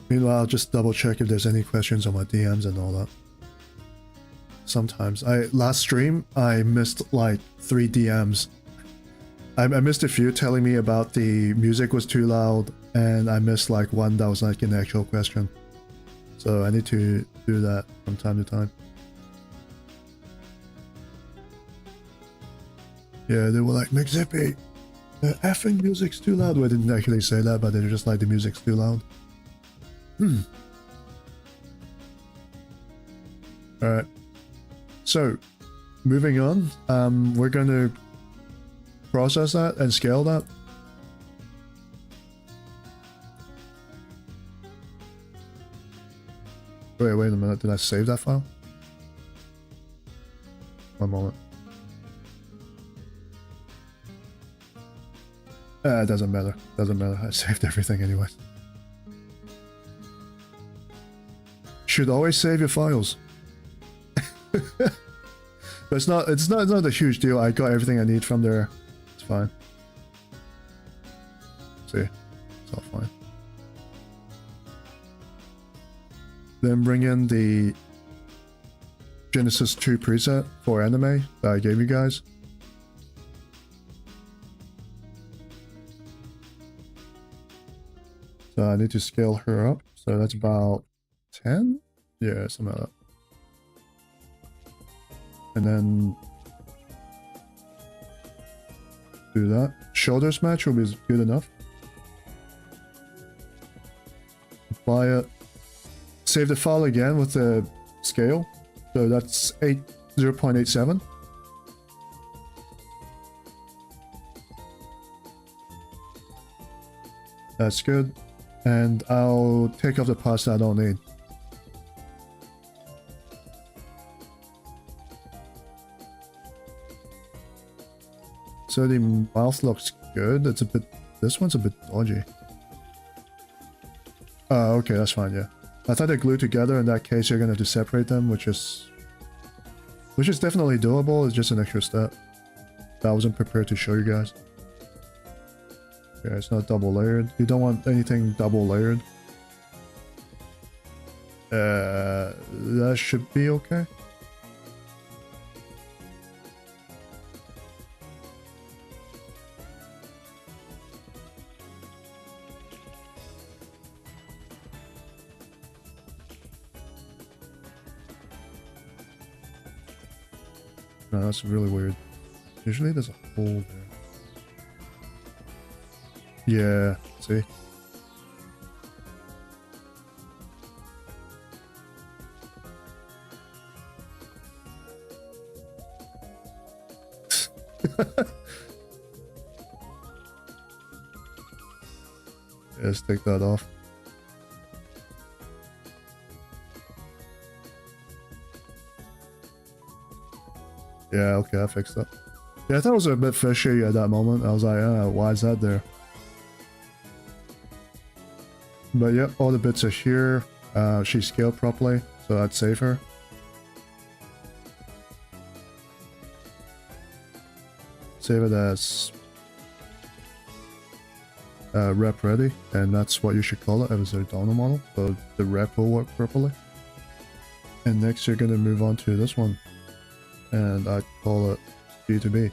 Speaker 1: Meanwhile, I'll just double check if there's any questions on my DMs and all that. Sometimes last stream I missed like 3 DMs. I missed a few telling me about the music was too loud, and I missed like one that was like an actual question. So I need to do that from time to time. Yeah, they were like, McZippy, the effing music's too loud. Well, I didn't actually say that, but they were just like, the music's too loud. Alright. So, moving on, we're going to process that and scale that. Wait a minute, did I save that file? One moment. It doesn't matter, I saved everything anyways. Should always save your files. But it's not a huge deal. I got everything I need from there. It's fine. See, it's all fine. Then bring in the Genesis 2 preset for anime that I gave you guys. So I need to scale her up. So that's about 10? Yeah, something like that. And then do that. Shoulders match will be good enough. Apply it. Save the file again with the scale. So that's 0.87. That's good. And I'll take off the parts that I don't need. So the mouth looks good. It's a bit... This one's a bit dodgy. Oh, okay, that's fine, yeah. I thought they're glued together. In that case, you're gonna have to separate them, which is definitely doable. It's just an extra step that I wasn't prepared to show you guys. Okay, it's not double layered. You don't want anything double layered. That should be okay. No, that's really weird. Usually there's a hole there. Yeah, see? Yeah, let's take that off. Yeah, okay, I fixed that. Yeah, I thought it was a bit fishy at that moment. I was like, why is that there? But yep, all the bits are here. She's scaled properly, so I'd save her. Save it as rep ready, and that's what you should call it as a donor model, so the rep will work properly. And next you're gonna move on to this one, and I'd call it B2B.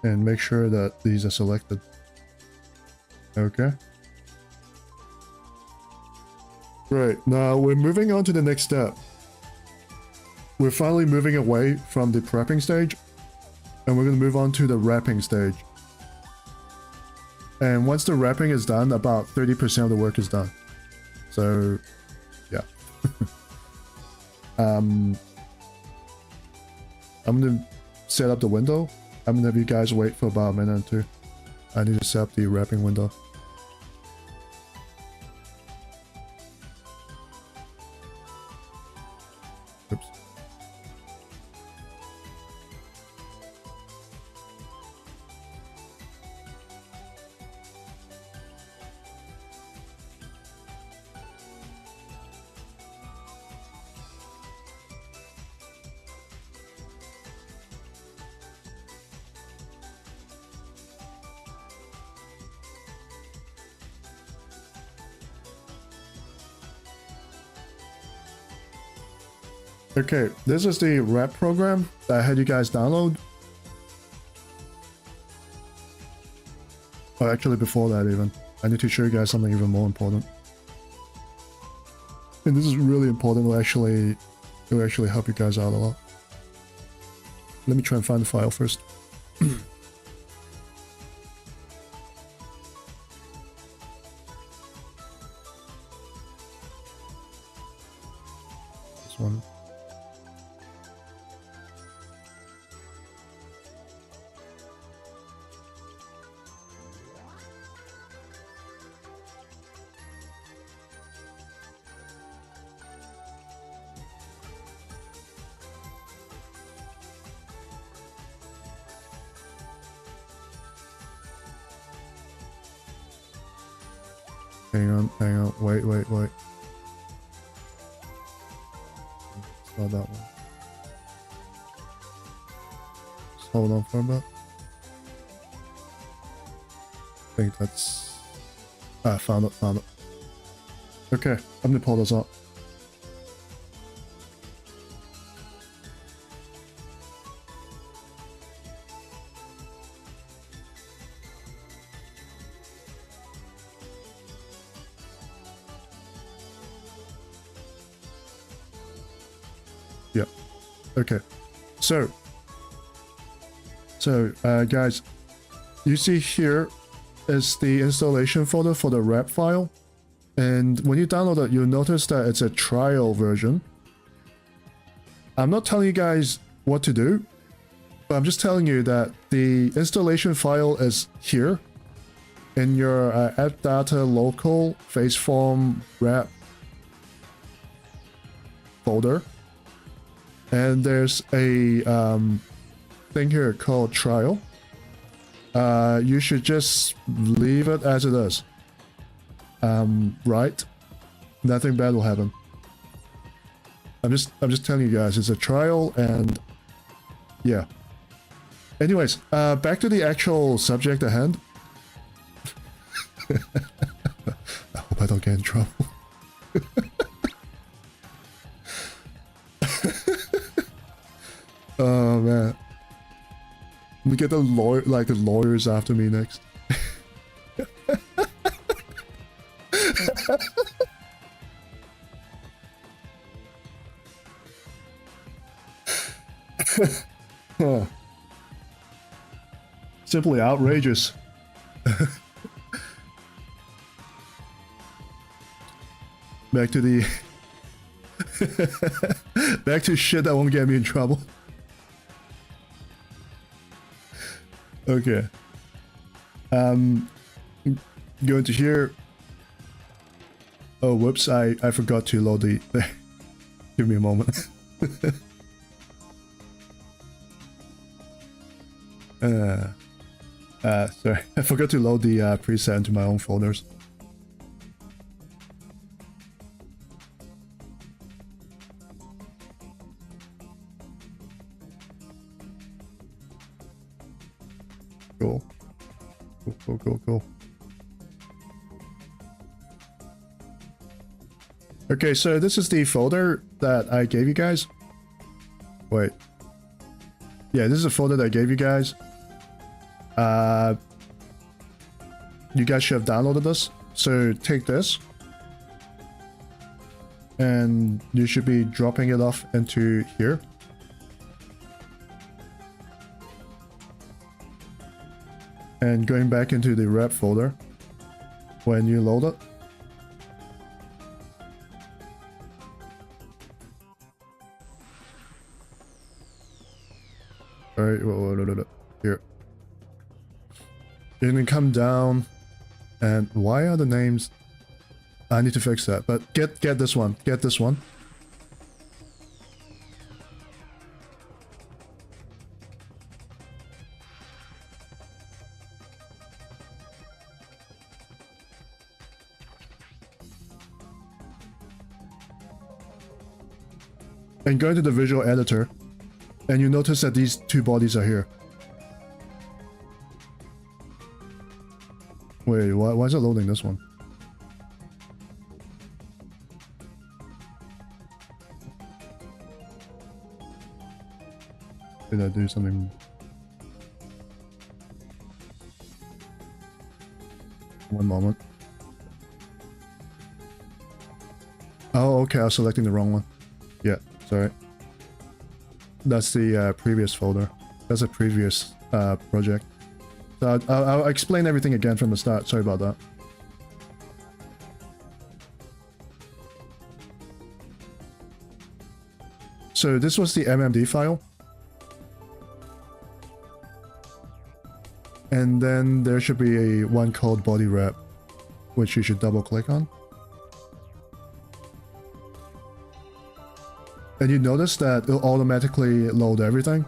Speaker 1: And make sure that these are selected. Okay. Right, now we're moving on to the next step. We're finally moving away from the prepping stage, and we're going to move on to the wrapping stage. And once the wrapping is done, about 30% of the work is done. So, yeah. I'm gonna set up the window. I'm gonna have you guys wait for about a minute or two. I need to set up the wrapping window. Oops. Okay, this is the R.A.P program that I had you guys download. Oh, actually before that even. I need to show you guys something even more important. And this is really important, it will actually help you guys out a lot. Let me try and find the file first. This one. Hang on, wait. It's not that one. Just hold on for a bit. I think that's... Ah, found it. Okay, I'm gonna pull this up. Okay, so guys, you see here is the installation folder for the R.A.P file, and when you download it, you'll notice that it's a trial version. I'm not telling you guys what to do, but I'm just telling you that the installation file is here in your app data local faceform R.A.P folder. And there's a thing here called trial. You should just leave it as it is. Right? Nothing bad will happen. I'm just telling you guys, it's a trial, and yeah. Anyways, back to the actual subject at hand. I hope I don't get in trouble. Oh man, we get the lawyers after me next. Simply outrageous. Back to the back to shit that won't get me in trouble. Okay. Going to here. Oh, whoops! I forgot to load the. Give me a moment. Sorry, I forgot to load the preset into my own folders. Cool. Cool. Okay, so this is the folder that I gave you guys. Wait. Yeah, this is a folder that I gave you guys. You guys should have downloaded this. So take this. And you should be dropping it off into here. And going back into the R.A.P folder, when you load it, alright, here. You can come down, and why are the names? I need to fix that, but get this one, get this one. And go into the visual editor, and you notice that these two bodies are here. Wait, why is it loading this one? Did I do something? One moment. Oh, okay, I was selecting the wrong one. Yeah, sorry. That's the previous folder. That's a previous project. So I'll explain everything again from the start. Sorry about that. So this was the MMD file. And then there should be one called body R.A.P, which you should double click on. And you notice that it'll automatically load everything.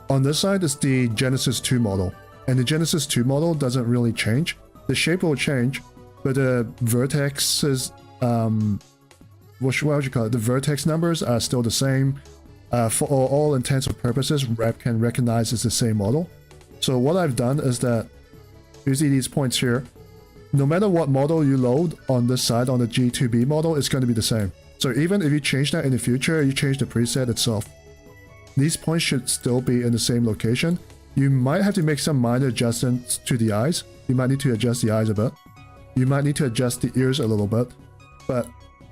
Speaker 1: On this side is the Genesis 2 model. And the Genesis 2 model doesn't really change. The shape will change, but the vertexes, what would you call it? The vertex numbers are still the same. For all intents and purposes, R.A.P can recognize it's the same model. So what I've done is that, you see these points here, no matter what model you load on this side, on the G2B model, it's going to be the same. So even if you change that in the future, you change the preset itself. These points should still be in the same location. You might have to make some minor adjustments to the eyes. You might need to adjust the eyes a bit. You might need to adjust the ears a little bit. But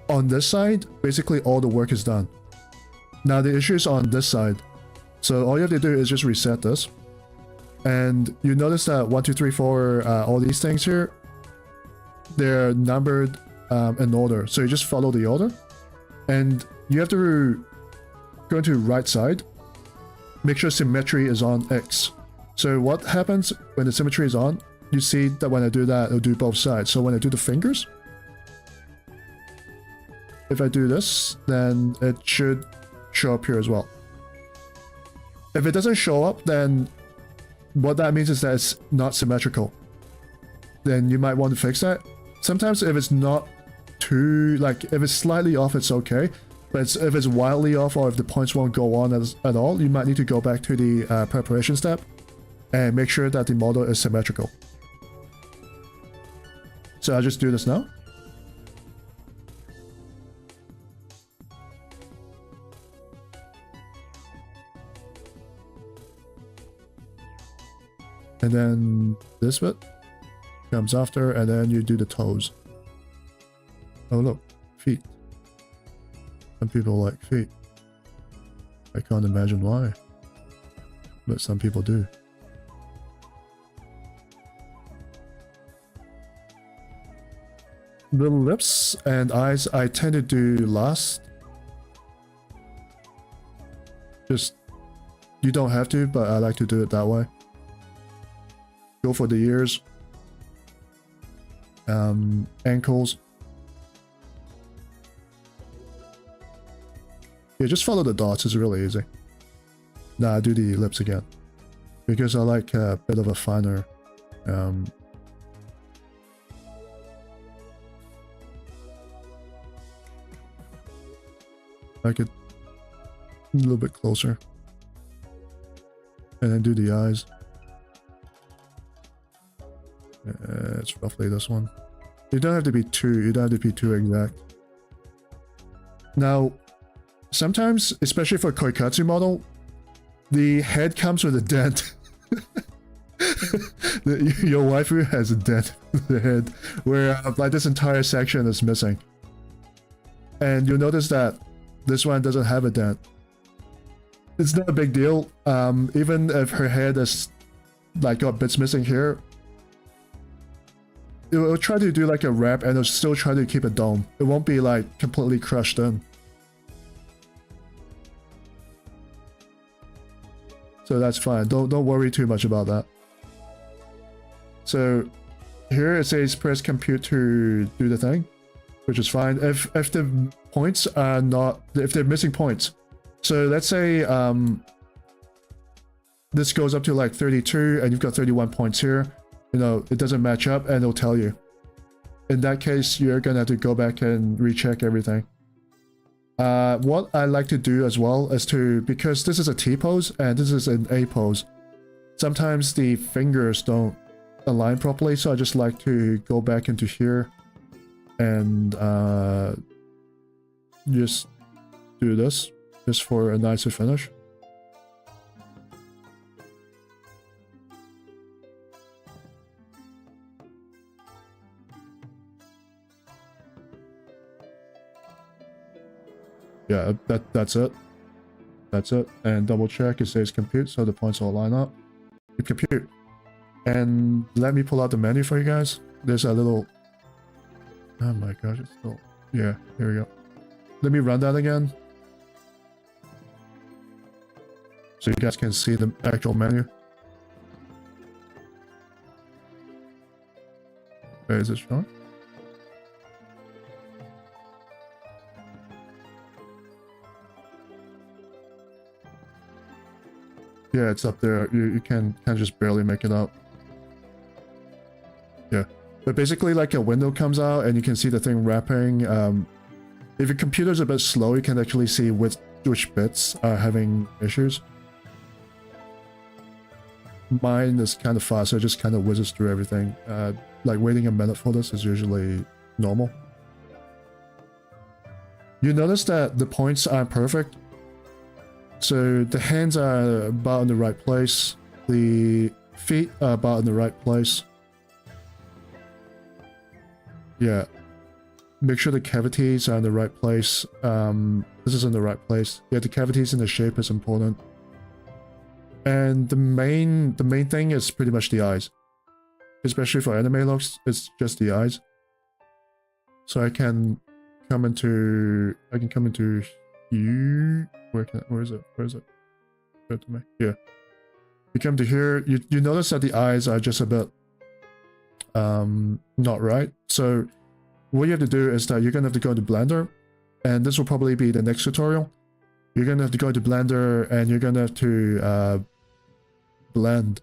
Speaker 1: on this side, basically all the work is done. Now the issue is on this side. So all you have to do is just reset this. And you notice that 1, 2, 3, 4, all these things here, they're numbered in order. So you just follow the order. And you have to go into right side. Make sure symmetry is on X. So what happens when the symmetry is on? You see that when I do that, it'll do both sides. So when I do the fingers, if I do this, then it should show up here as well. If it doesn't show up, then what that means is that it's not symmetrical. Then you might want to fix that. Sometimes if it's not too, like, if it's slightly off, it's okay. But if it's wildly off, or if the points won't go on at all, you might need to go back to the preparation step and make sure that the model is symmetrical. So I'll just do this now. And then this bit comes after, and then you do the toes. Oh look, feet. Some people like feet. I can't imagine why. But some people do. The lips and eyes I tend to do last. Just, you don't have to, but I like to do it that way. Go for the ears. Ankles. Yeah, just follow the dots, it's really easy. Nah, I do the lips again. Because I like a bit of a finer... like it a little bit closer. And then do the eyes. It's roughly this one. You don't have to be you don't have to be too exact. Now, sometimes, especially for Koikatsu model, the head comes with a dent. Your waifu has a dent in the head, where like this entire section is missing. And you'll notice that this one doesn't have a dent. It's not a big deal, even if her head is like got bits missing here, it will try to do like a wrap and it'll still try to keep it dome. It won't be like completely crushed in. So that's fine. Don't worry too much about that. So here it says press compute to do the thing, which is fine. If the points are not, if they're missing points. So let's say this goes up to like 32 and you've got 31 points here. You know, it doesn't match up and it'll tell you. In that case, you're gonna have to go back and recheck everything. What I like to do as well is to, because this is a T pose and this is an A pose, sometimes the fingers don't align properly, so I just like to go back into here and just do this just for a nicer finish. Yeah, that's it. That's it. And double check, it says compute, so the points all line up. You compute. And let me pull out the menu for you guys. There's a little... Oh my gosh, it's still... Yeah, here we go. Let me run that again. So you guys can see the actual menu. Where is it showing? Yeah, it's up there. You can just barely make it out. Yeah, but basically like a window comes out and you can see the thing wrapping. If your computer's a bit slow, you can actually see which bits are having issues. Mine is kind of fast, so it just kind of whizzes through everything. Like waiting a minute for this is usually normal. You notice that the points aren't perfect. So the hands are about in the right place. The feet are about in the right place. Yeah. Make sure the cavities are in the right place. This is in the right place. Yeah, the cavities and the shape is important. And the main thing is pretty much the eyes. Especially for anime looks, it's just the eyes. So I can come into you. Where is it? Go to me. Yeah. You come to here, you notice that the eyes are just a bit not right. So what you have to do is that you're gonna have to go to Blender, and this will probably be the next tutorial. You're gonna have to go to Blender and you're gonna have to blend.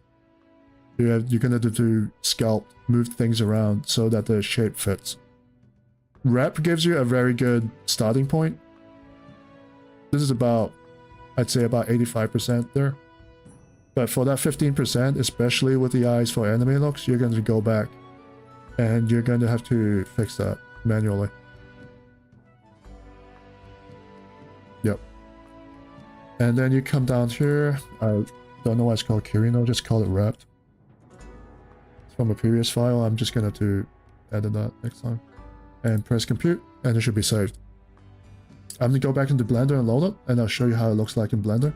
Speaker 1: You're gonna have to sculpt, move things around so that the shape fits. R.A.P gives you a very good starting point. This is about, I'd say about 85% there. But for that 15%, especially with the eyes for anime looks, you're going to go back and you're going to have to fix that manually. Yep. And then you come down here. I don't know why it's called Kirino, just call it R.A.P. It's from a previous file. I'm just going to have to edit that next time. And press compute, and it should be saved. I'm gonna go back into Blender and load it, and I'll show you how it looks like in Blender.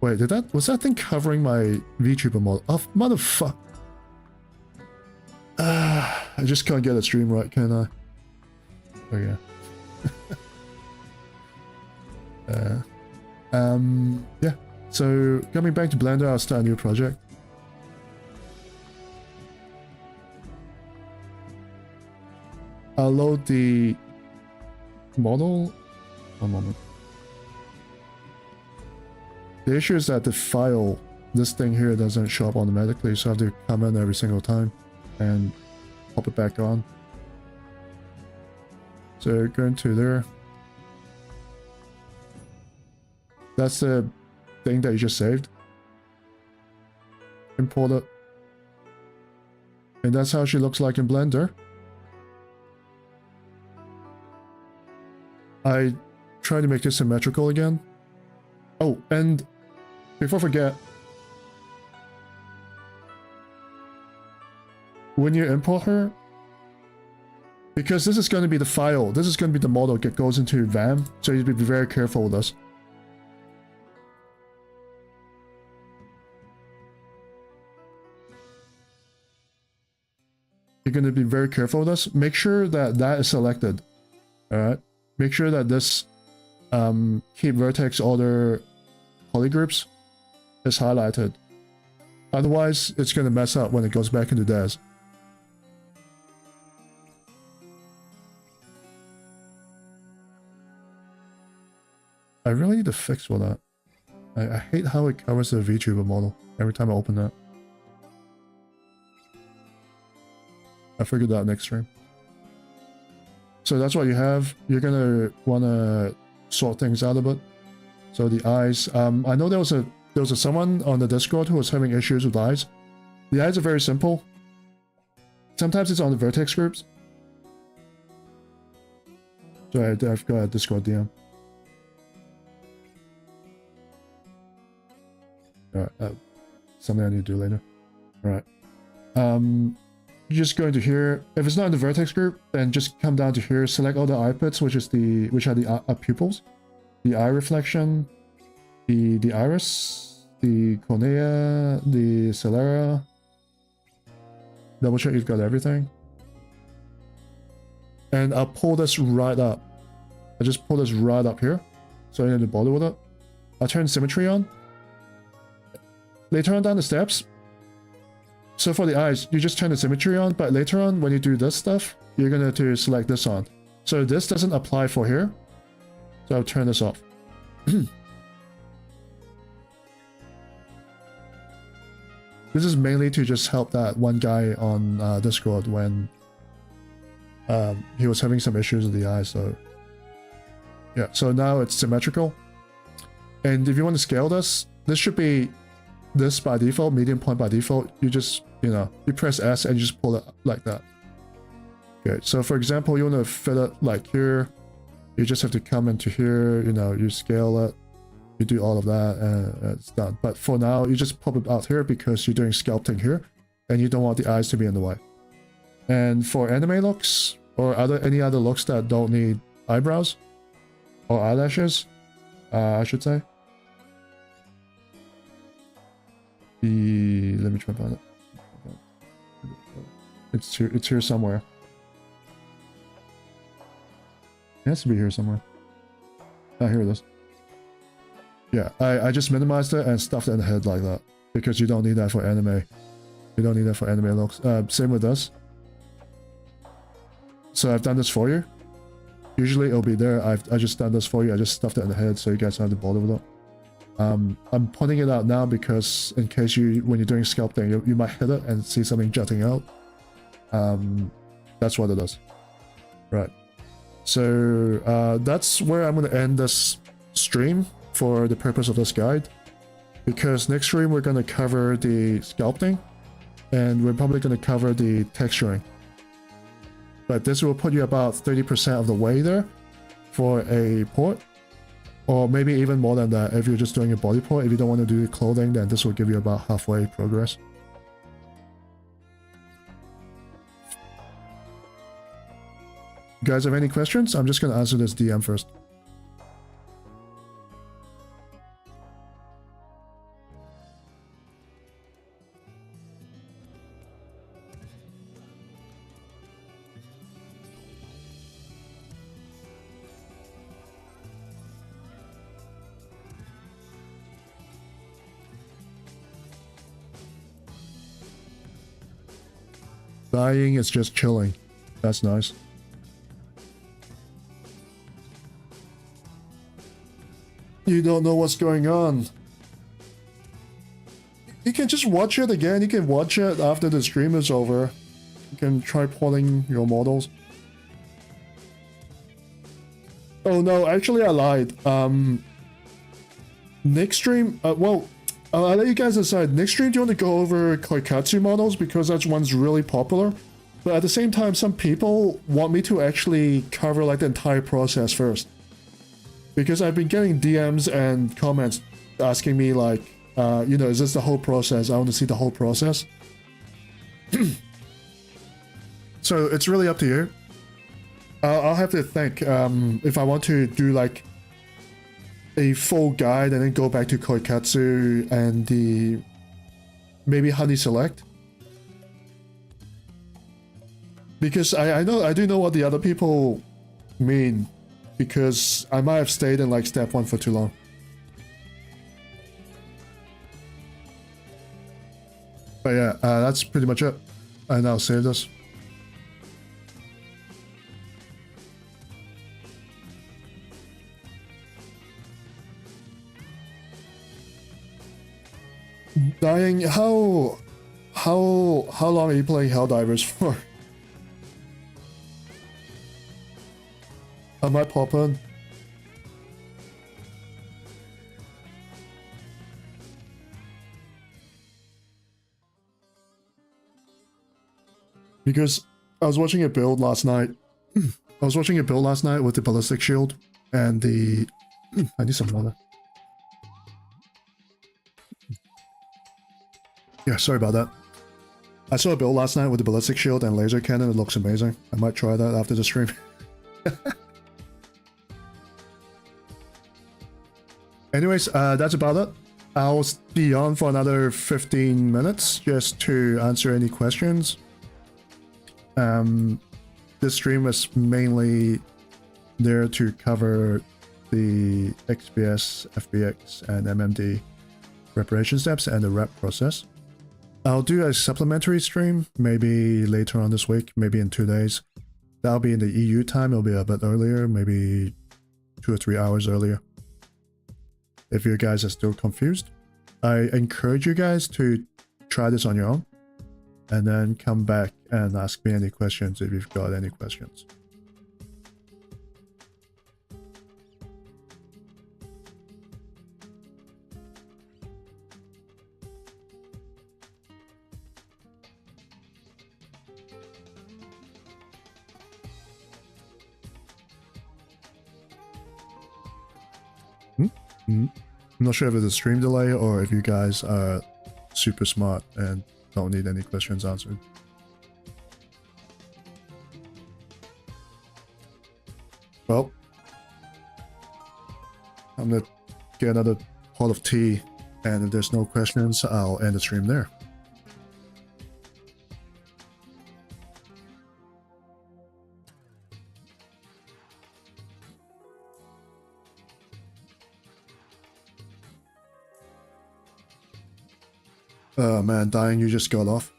Speaker 1: Wait, was that thing covering my VTuber model? Oh, motherfuck. I just can't get a stream right, can I? Oh yeah. Yeah, so coming back to Blender, I'll start a new project. I'll load the model. One moment. The issue is that the file, this thing here doesn't show up automatically, so I have to come in every single time and pop it back on. So go into there. That's the thing that you just saved. Import it. And that's how she looks like in Blender. I try to make this symmetrical again. Oh, and before I forget, when you import her, because this is going to be the file, this is going to be the model that goes into VaM, so you have to be very careful with this. You're going to be very careful with this. Make sure that that is selected. Alright? Make sure that this keep vertex order polygroups is highlighted. Otherwise, it's going to mess up when it goes back into DAS. I really need to fix all that. I hate how it covers the VTuber model every time I open that. I figured that next stream. So that's what you have. You're gonna wanna sort things out a bit. So the eyes. I know there was someone on the Discord who was having issues with eyes. The eyes are very simple. Sometimes it's on the vertex groups. So I've got a Discord DM. Alright, something I need to do later. Alright. You're just going to here. If it's not in the vertex group, then just come down to here, select all the eye pits, which are the pupils, the eye reflection, the iris, the cornea, the sclera. Double check you've got everything. And I'll pull this right up. I just pull this right up here, so you need to bother with it. I'll turn symmetry on. Later on down the steps, so for the eyes, you just turn the symmetry on, but later on when you do this stuff, you're going to select this on. So this doesn't apply for here, so I'll turn this off. This is mainly to just help that one guy on Discord when he was having some issues with the eyes. So yeah, so now it's symmetrical. And if you want to scale this, this should be this by default, medium point by default. You just, you press S and you just pull it like that. Okay, so for example, you want to fit it like here. You just have to come into here, you scale it. You do all of that and it's done. But for now, you just pop it out here because you're doing sculpting here and you don't want the eyes to be in the way. And for anime looks or any other looks that don't need eyebrows or eyelashes, I should say. Let me try to find it. It's here somewhere. It has to be here somewhere. Ah, here it is. Yeah, I just minimized it and stuffed it in the head like that because you don't need that for anime. You don't need that for anime looks. Same with this. So I've done this for you. Usually it'll be there. I just done this for you. I just stuffed it in the head so you guys don't have to bother with it. I'm pointing it out now because in case when you're doing sculpting, you might hit it and see something jutting out. That's what it is. Right. So that's where I'm going to end this stream for the purpose of this guide. Because next stream we're going to cover the sculpting and we're probably going to cover the texturing. But this will put you about 30% of the way there for a port. Or maybe even more than that if you're just doing a body port. If you don't want to do clothing, then this will give you about halfway progress. You guys have any questions? I'm just going to answer this DM first. Dying is just chilling. That's nice. You don't know what's going on. You can just watch it again. You can watch it after the stream is over. You can try porting your models. Oh no, actually I lied. Next stream, well, I'll let you guys decide. Next stream, do you want to go over Koikatsu models because that one's really popular? But at the same time, some people want me to actually cover like the entire process first. Because I've been getting DMs and comments asking me like, is this the whole process? I want to see the whole process. So it's really up to you. I'll have to think if I want to do like a full guide and then go back to Koikatsu and the maybe Honey Select. Because I do know what the other people mean, because I might have stayed in like step 1 for too long. But yeah, that's pretty much it. And I'll save this. Dying, how long are you playing Helldivers for? I might pop in. Because I was watching a build last night. I was watching a build last night with the ballistic shield and the... I need some water. Yeah, sorry about that. I saw a build last night with the ballistic shield and laser cannon. It looks amazing. I might try that after the stream. Anyways, that's about it. I'll be on for another 15 minutes just to answer any questions. This stream is mainly there to cover the XPS, FBX, and MMD preparation steps and the R.A.P process. I'll do a supplementary stream, maybe later on this week, maybe in 2 days. That'll be in the EU time, it'll be a bit earlier, maybe 2 or 3 hours earlier. If you guys are still confused, I encourage you guys to try this on your own, and then come back and ask me any questions if you've got any questions. I'm not sure if it's a stream delay or if you guys are super smart and don't need any questions answered. Well, I'm gonna get another pot of tea, and if there's no questions, I'll end the stream there. Oh man, dying, you just got off.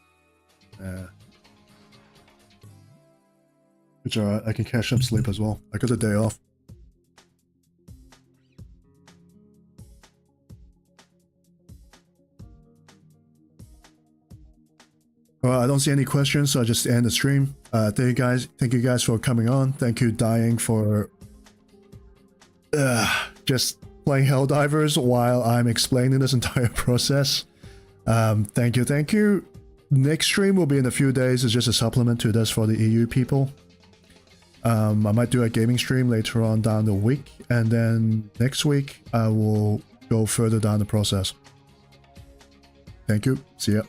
Speaker 1: Which I can catch up sleep as well. I got a day off. I don't see any questions, so I just end the stream. Thank you guys for coming on. Thank you, Dying, for just playing Helldivers while I'm explaining this entire process. Thank you. Next stream will be in a few days. It's just a supplement to this for the EU people. I might do a gaming stream later on down the week, and then next week I will go further down the process. Thank you. See ya.